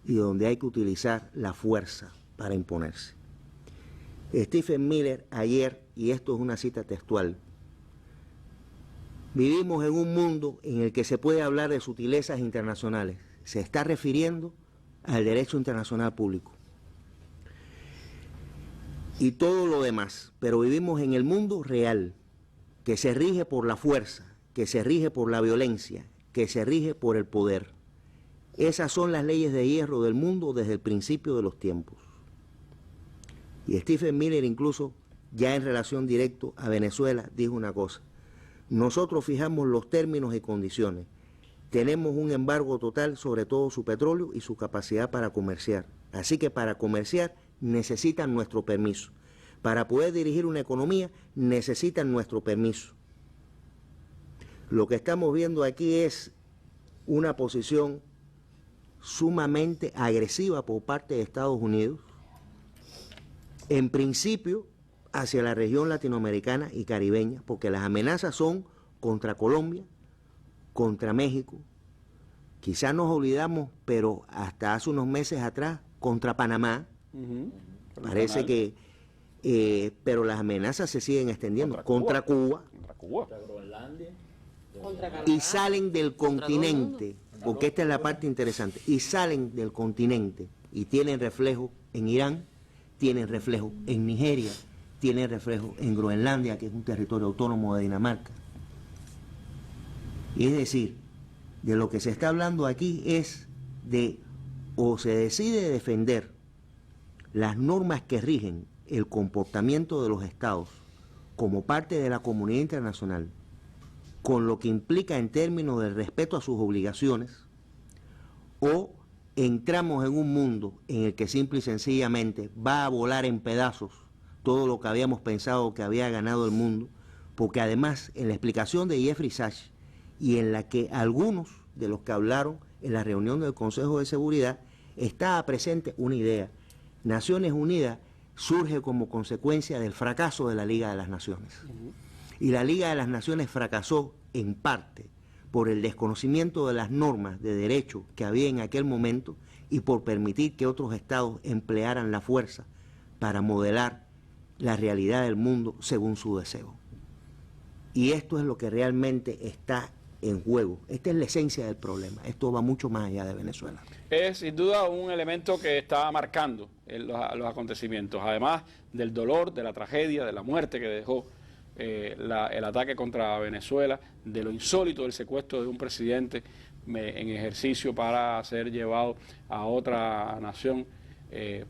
Speaker 12: y donde hay que utilizar la fuerza para imponerse. Stephen Miller ayer, y esto es una cita textual, Vivimos en un mundo en el que se puede hablar de sutilezas internacionales. Se está refiriendo al derecho internacional público y todo lo demás, pero vivimos en el mundo real, que se rige por la fuerza, que se rige por la violencia, que se rige por el poder. Esas son las leyes de hierro del mundo desde el principio de los tiempos. Y Stephen Miller, incluso ya en relación directa a Venezuela, dijo una cosa: nosotros fijamos los términos y condiciones. Tenemos un embargo total sobre todo su petróleo y su capacidad para comerciar. Así que para comerciar necesitan nuestro permiso. Para poder dirigir una economía necesitan nuestro permiso. Lo que estamos viendo aquí es una posición sumamente agresiva por parte de Estados Unidos, en principio hacia la región latinoamericana y caribeña, porque las amenazas son contra Colombia, contra México, quizás nos olvidamos, pero hasta hace unos meses atrás, contra Panamá. Parece que, pero las amenazas se siguen extendiendo contra Cuba,
Speaker 1: Contra
Speaker 8: Groenlandia,
Speaker 12: y salen del continente, porque esta es la parte interesante, y salen del continente y tienen reflejo en Irán, tienen reflejo en Nigeria, tienen reflejo en Groenlandia, que es un territorio autónomo de Dinamarca. Y es decir, de lo que se está hablando aquí es de o se decide defender las normas que rigen el comportamiento de los estados como parte de la comunidad internacional, con lo que implica en términos del respeto a sus obligaciones, o entramos en un mundo en el que simple y sencillamente va a volar en pedazos todo lo que habíamos pensado que había ganado el mundo, porque además en la explicación de Jeffrey Sachs y en la que algunos de los que hablaron en la reunión del Consejo de Seguridad estaba presente una idea: Naciones Unidas surge como consecuencia del fracaso de la Liga de las Naciones. Y la Liga de las Naciones fracasó en parte por el desconocimiento de las normas de derecho que había en aquel momento y por permitir que otros estados emplearan la fuerza para modelar la realidad del mundo según su deseo. Y esto es lo que realmente está en juego. Esta es la esencia del problema. Esto va mucho más allá de Venezuela.
Speaker 1: Es sin duda un elemento que está marcando los acontecimientos, además del dolor, de la tragedia, de la muerte que dejó el ataque contra Venezuela, de lo insólito del secuestro de un presidente en ejercicio para ser llevado a otra nación.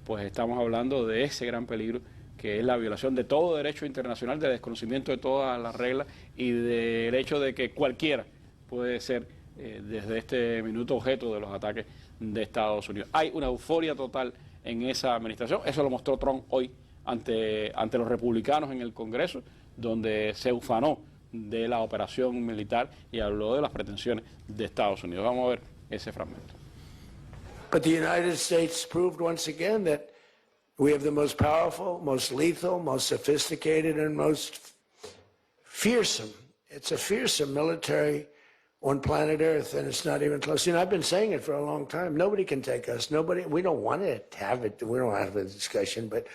Speaker 1: Pues estamos hablando de ese gran peligro que es la violación de todo derecho internacional, del desconocimiento de todas las reglas y del hecho de que cualquiera puede ser desde este minuto objeto de los ataques de Estados Unidos. Hay una euforia total en esa administración. Eso lo mostró Trump hoy ante los republicanos en el Congreso, donde se ufanó de la operación militar y habló de las pretensiones de Estados Unidos. Vamos a ver ese fragmento.
Speaker 3: But the United States proved once again that we have the most powerful, most lethal, most sophisticated, and most fearsome. It's a fearsome military on planet Earth, and it's not even close. You know, I've been saying it for a long time. Nobody can take us. Nobody. We don't want to have it. We don't have a discussion, but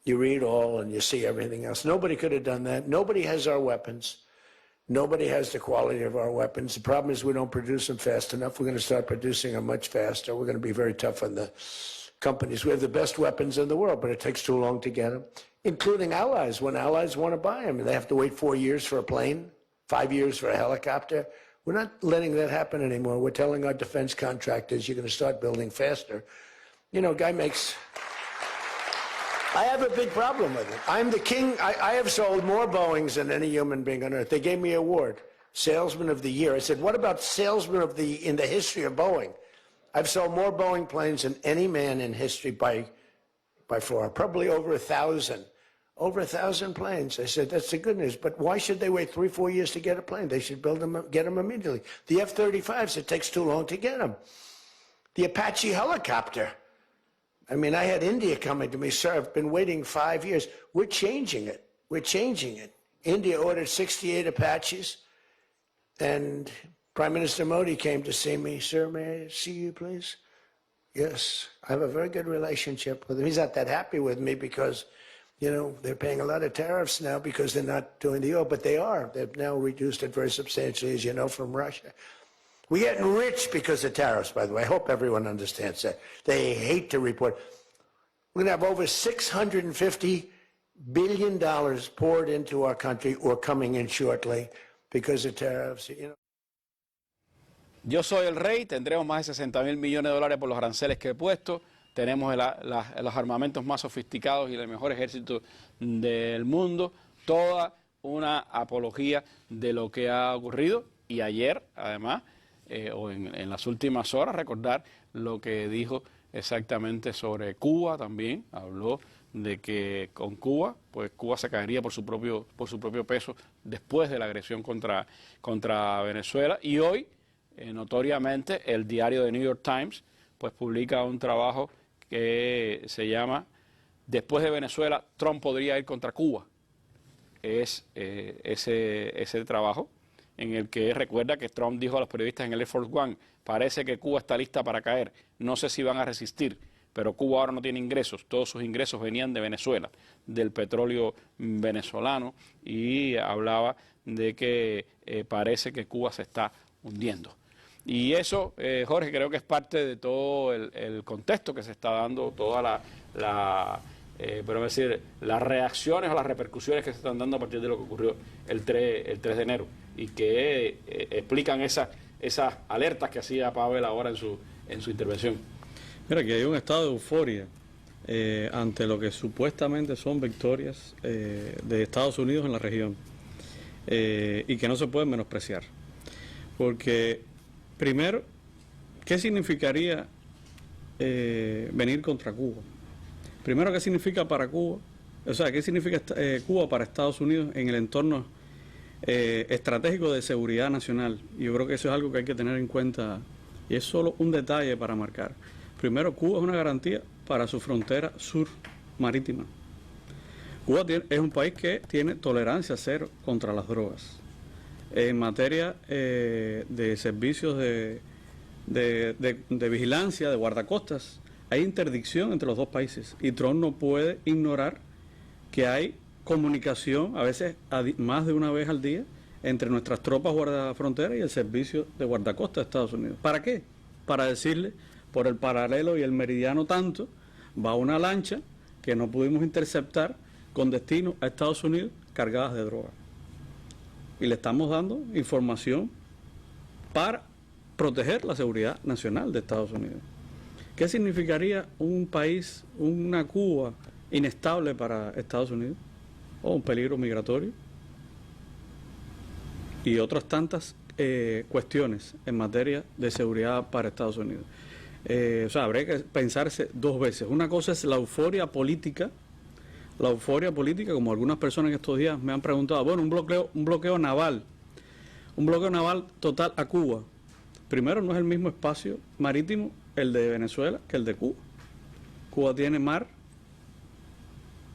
Speaker 3: you read all and you see everything else. Nobody could have done that. Nobody has our weapons. Nobody has the quality of our weapons. The problem is we don't produce them fast enough. We're going to start producing them much faster. We're going to be very tough on the companies. We have the best weapons in the world, but it takes too long to get them, including allies. When allies want to buy them, they have to wait 4 years for a plane, 5 years for a helicopter. We're not letting that happen anymore. We're telling our defense contractors, you're going to start building faster. You know, guy makes... I have a big problem with it. I'm the king. I have sold more Boeings than any human being on earth. They gave me an award, Salesman of the Year. I said, what about Salesman of the in the history of Boeing? I've sold more Boeing planes than any man in history by far, probably over 1,000. Over 1,000 planes. I said, that's the good news. But why should they wait 3-4 years to get a plane? They should build them, get them immediately. The F-35s, it takes too long to get them. The Apache helicopter. I mean, I had India coming to me, sir, I've been waiting 5 years. We're changing it. We're changing it. India ordered 68 Apaches, and Prime Minister Modi came to see me. Sir, may I see you, please? Yes, I have a very good relationship with him. He's not that happy with me because You know, they're paying a lot of tariffs now because they're not doing the oil, but they are. They've now reduced it very substantially, as you know, from Russia. We're getting rich because of tariffs, by the way. I hope everyone understands that. They hate to report. We're going to have over $650 billion poured into our country or coming in shortly because of tariffs. You know.
Speaker 1: Yo soy el rey, tendremos más de 60.000 millones de dólares por los aranceles que he puesto, tenemos los armamentos más sofisticados y el mejor ejército del mundo, toda una apología de lo que ha ocurrido. Y ayer, además, o en las últimas horas, recordar lo que dijo exactamente sobre Cuba también. Habló de que con Cuba, pues Cuba se caería por su propio peso después de la agresión contra Venezuela. Y hoy, notoriamente, el diario The New York Times pues publica un trabajo que se llama "Después de Venezuela, Trump podría ir contra Cuba". Es ese trabajo en el que recuerda que Trump dijo a los periodistas en el Air Force One: parece que Cuba está lista para caer, no sé si van a resistir, pero Cuba ahora no tiene ingresos, todos sus ingresos venían de Venezuela, del petróleo venezolano, y hablaba de que parece que Cuba se está hundiendo. Y eso, Jorge, creo que es parte de todo el contexto que se está dando, toda podemos decir, las reacciones o las repercusiones que se están dando a partir de lo que ocurrió el 3 de enero y que explican esas alertas que hacía Pavel ahora en su intervención.
Speaker 6: Mira, que hay un estado de euforia ante lo que supuestamente son victorias de Estados Unidos en la región y que no se pueden menospreciar. Porque, primero, ¿qué significaría venir contra Cuba? Primero, ¿qué significa para Cuba? O sea, ¿qué significa Cuba para Estados Unidos en el entorno estratégico de seguridad nacional? Y yo creo que eso es algo que hay que tener en cuenta y es solo un detalle para marcar. Primero, Cuba es una garantía para su frontera sur marítima. Cuba es un país que tiene tolerancia cero contra las drogas. En materia de servicios de vigilancia, de guardacostas, hay interdicción entre los dos países y Trump no puede ignorar que hay comunicación, a veces más de una vez al día, entre nuestras tropas guardafronteras y el servicio de guardacostas de Estados Unidos. ¿Para qué? Para decirle, por el paralelo y el meridiano tanto, va una lancha que no pudimos interceptar con destino a Estados Unidos cargadas de droga. Y le estamos dando información para proteger la seguridad nacional de Estados Unidos. ¿Qué significaría un país, una Cuba inestable para Estados Unidos? O un peligro migratorio. Y otras tantas cuestiones en materia de seguridad para Estados Unidos. O sea, habría que pensarse dos veces. Una cosa es la euforia política, como algunas personas en estos días me han preguntado, bueno, un bloqueo naval total a Cuba. Primero, no es el mismo espacio marítimo el de Venezuela que el de Cuba. Cuba tiene mar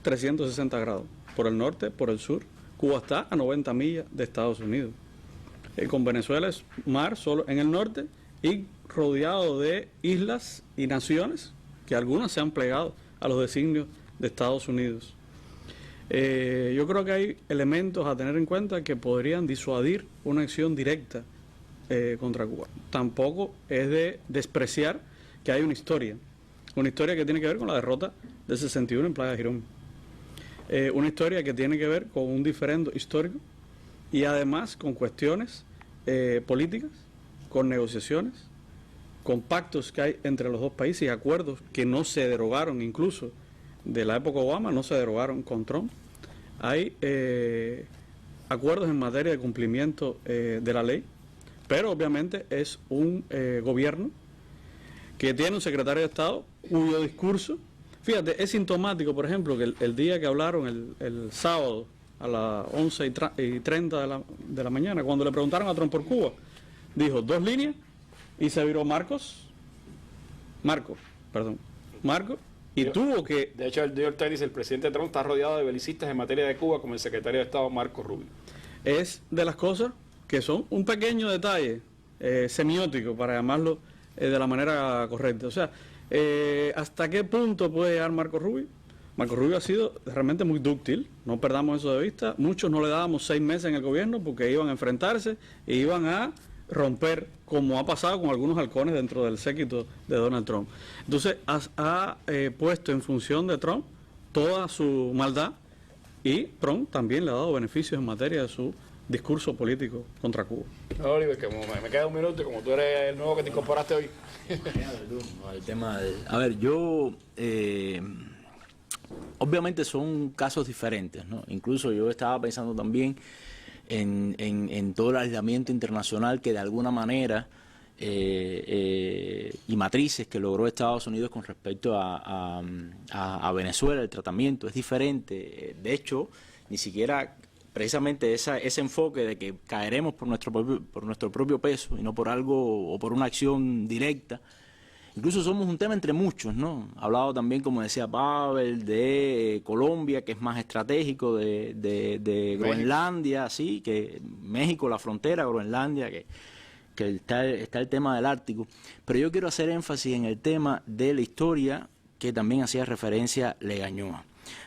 Speaker 6: 360 grados, por el norte, por el sur. Cuba está a 90 millas de Estados Unidos. Con Venezuela es mar solo en el norte y rodeado de islas y naciones que algunas se han plegado a los designios de Estados Unidos. Yo creo que hay elementos a tener en cuenta que podrían disuadir una acción directa contra Cuba. Tampoco es de despreciar que hay una historia que tiene que ver con la derrota del 61 en Playa Girón. Una historia que tiene que ver con un diferendo histórico y además con cuestiones políticas, con negociaciones, con pactos que hay entre los dos países y acuerdos que no se derogaron, incluso de la época Obama, no se derogaron con Trump. Hay acuerdos en materia de cumplimiento de la ley, pero obviamente es un gobierno que tiene un secretario de Estado cuyo discurso, fíjate, es sintomático, por ejemplo, que el día que hablaron el sábado a las 11:30 de la mañana, cuando le preguntaron a Trump por Cuba, dijo 2 líneas y se viró Marco, y tuvo que...
Speaker 1: De hecho, el New York Times dice, el presidente Trump está rodeado de belicistas en materia de Cuba como el secretario de Estado Marco Rubio.
Speaker 6: Es de las cosas que son un pequeño detalle semiótico, para llamarlo de la manera correcta. O sea, ¿hasta qué punto puede llegar Marco Rubio Marco Rubio ha sido realmente muy dúctil, no perdamos eso de vista. Muchos no le dábamos 6 meses en el gobierno porque iban a enfrentarse e iban a romper, como ha pasado con algunos halcones dentro del séquito de Donald Trump. Entonces ha puesto en función de Trump toda su maldad, y Trump también le ha dado beneficios en materia de su discurso político contra Cuba.
Speaker 1: No, Oliver, que me queda un minuto, como tú eres el nuevo que te incorporaste hoy.
Speaker 8: El tema a ver, yo... obviamente son casos diferentes, ¿no? Incluso yo estaba pensando también en todo el aislamiento internacional que de alguna manera y matrices que logró Estados Unidos con respecto a Venezuela. El tratamiento es diferente. De hecho, ni siquiera precisamente ese enfoque de que caeremos por nuestro propio peso y no por algo o por una acción directa. Incluso somos un tema entre muchos, ¿no? Hablado también, como decía Pavel, de Colombia, que es más estratégico, de Groenlandia, sí, que México, la frontera, Groenlandia, que está el tema del Ártico. Pero yo quiero hacer énfasis en el tema de la historia que también hacía referencia Legañoa.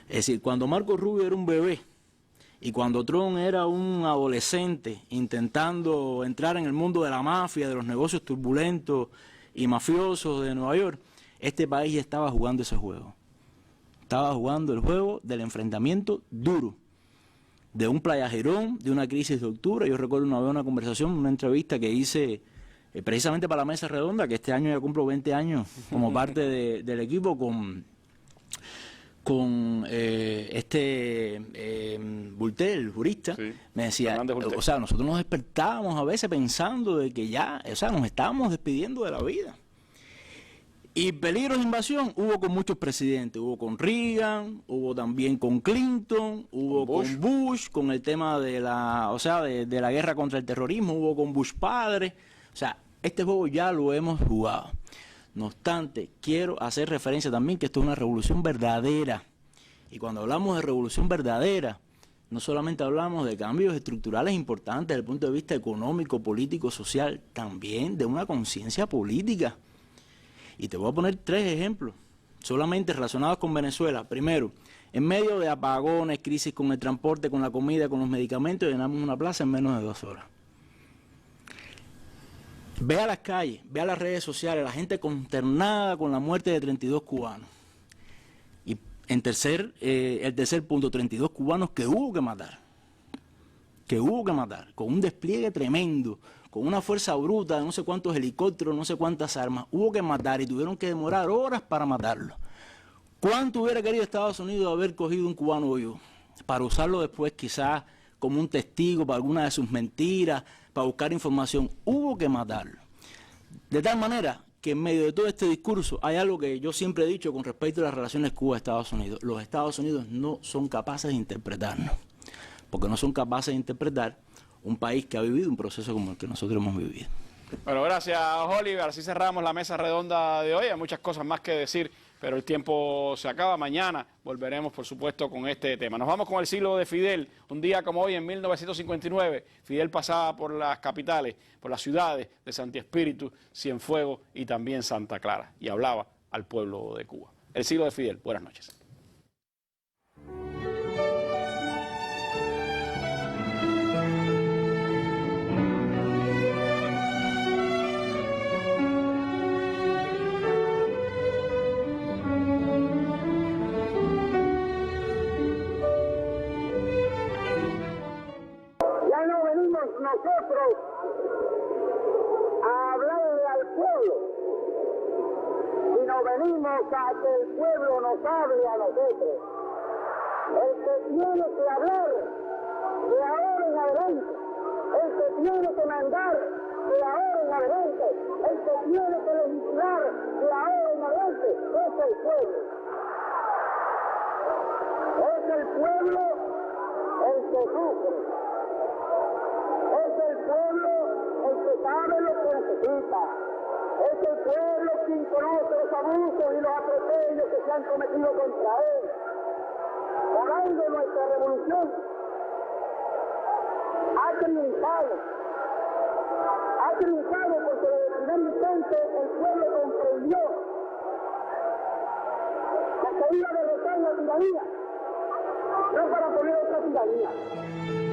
Speaker 8: Es decir, cuando Marco Rubio era un bebé y cuando Trump era un adolescente intentando entrar en el mundo de la mafia, de los negocios turbulentos y mafiosos de Nueva York, este país ya estaba jugando ese juego. Estaba jugando el juego del enfrentamiento duro, de un playajerón, de una crisis de octubre. Yo recuerdo una vez una conversación, una entrevista que hice precisamente para la Mesa Redonda, que este año ya cumplo 20 años como parte del equipo, con Bultel, el jurista. Sí, me decía, o sea, nosotros nos despertábamos a veces pensando de que ya, o sea, nos estábamos despidiendo de la vida. Y peligros de invasión hubo con muchos presidentes, hubo con Reagan, hubo también con Clinton, hubo con Bush, con el tema de la, o sea, de la guerra contra el terrorismo, hubo con Bush padre. O sea, este juego ya lo hemos jugado. No obstante, quiero hacer referencia también que esto es una revolución verdadera. Y cuando hablamos de revolución verdadera, no solamente hablamos de cambios estructurales importantes desde el punto de vista económico, político, social, también de una conciencia política. Y te voy a poner 3 ejemplos, solamente relacionados con Venezuela. Primero, en medio de apagones, crisis con el transporte, con la comida, con los medicamentos, llenamos una plaza en menos de 2 horas. Ve a las calles, ve a las redes sociales, la gente consternada con la muerte de 32 cubanos. Y el tercer punto, 32 cubanos que hubo que matar. Con un despliegue tremendo, con una fuerza bruta de no sé cuántos helicópteros, no sé cuántas armas. Hubo que matar y tuvieron que demorar horas para matarlo. ¿Cuánto hubiera querido Estados Unidos haber cogido un cubano vivo? Para usarlo después quizás como un testigo para alguna de sus mentiras, para buscar información. Hubo que matarlo. De tal manera que en medio de todo este discurso hay algo que yo siempre he dicho con respecto a las relaciones Cuba-Estados Unidos. Los Estados Unidos no son capaces de interpretarnos, porque no son capaces de interpretar un país que ha vivido un proceso como el que nosotros hemos vivido.
Speaker 1: Bueno, gracias, Oliver. Así cerramos la mesa redonda de hoy. Hay muchas cosas más que decir, pero el tiempo se acaba. Mañana volveremos, por supuesto, con este tema. Nos vamos con el siglo de Fidel. Un día como hoy, en 1959, Fidel pasaba por las capitales, por las ciudades de Santi Espíritu, Cienfuegos y también Santa Clara, y hablaba al pueblo de Cuba. El siglo de Fidel. Buenas noches.
Speaker 13: Nosotros a hablarle al pueblo, sino venimos a que el pueblo nos hable a nosotros. El que tiene que hablar de ahora en adelante, el que tiene que mandar de ahora en adelante, el que tiene que legislar de ahora en adelante, es el pueblo. Es el pueblo el que sufre. Es el pueblo el que sabe lo que necesita. Es el pueblo quien conoce los abusos y los atropellos que se han cometido contra él. Por ende, nuestra revolución ha triunfado. Ha triunfado porque desde el primer instante el pueblo comprendió que para ir a derrotar la tiranía, no para poner otra tiranía.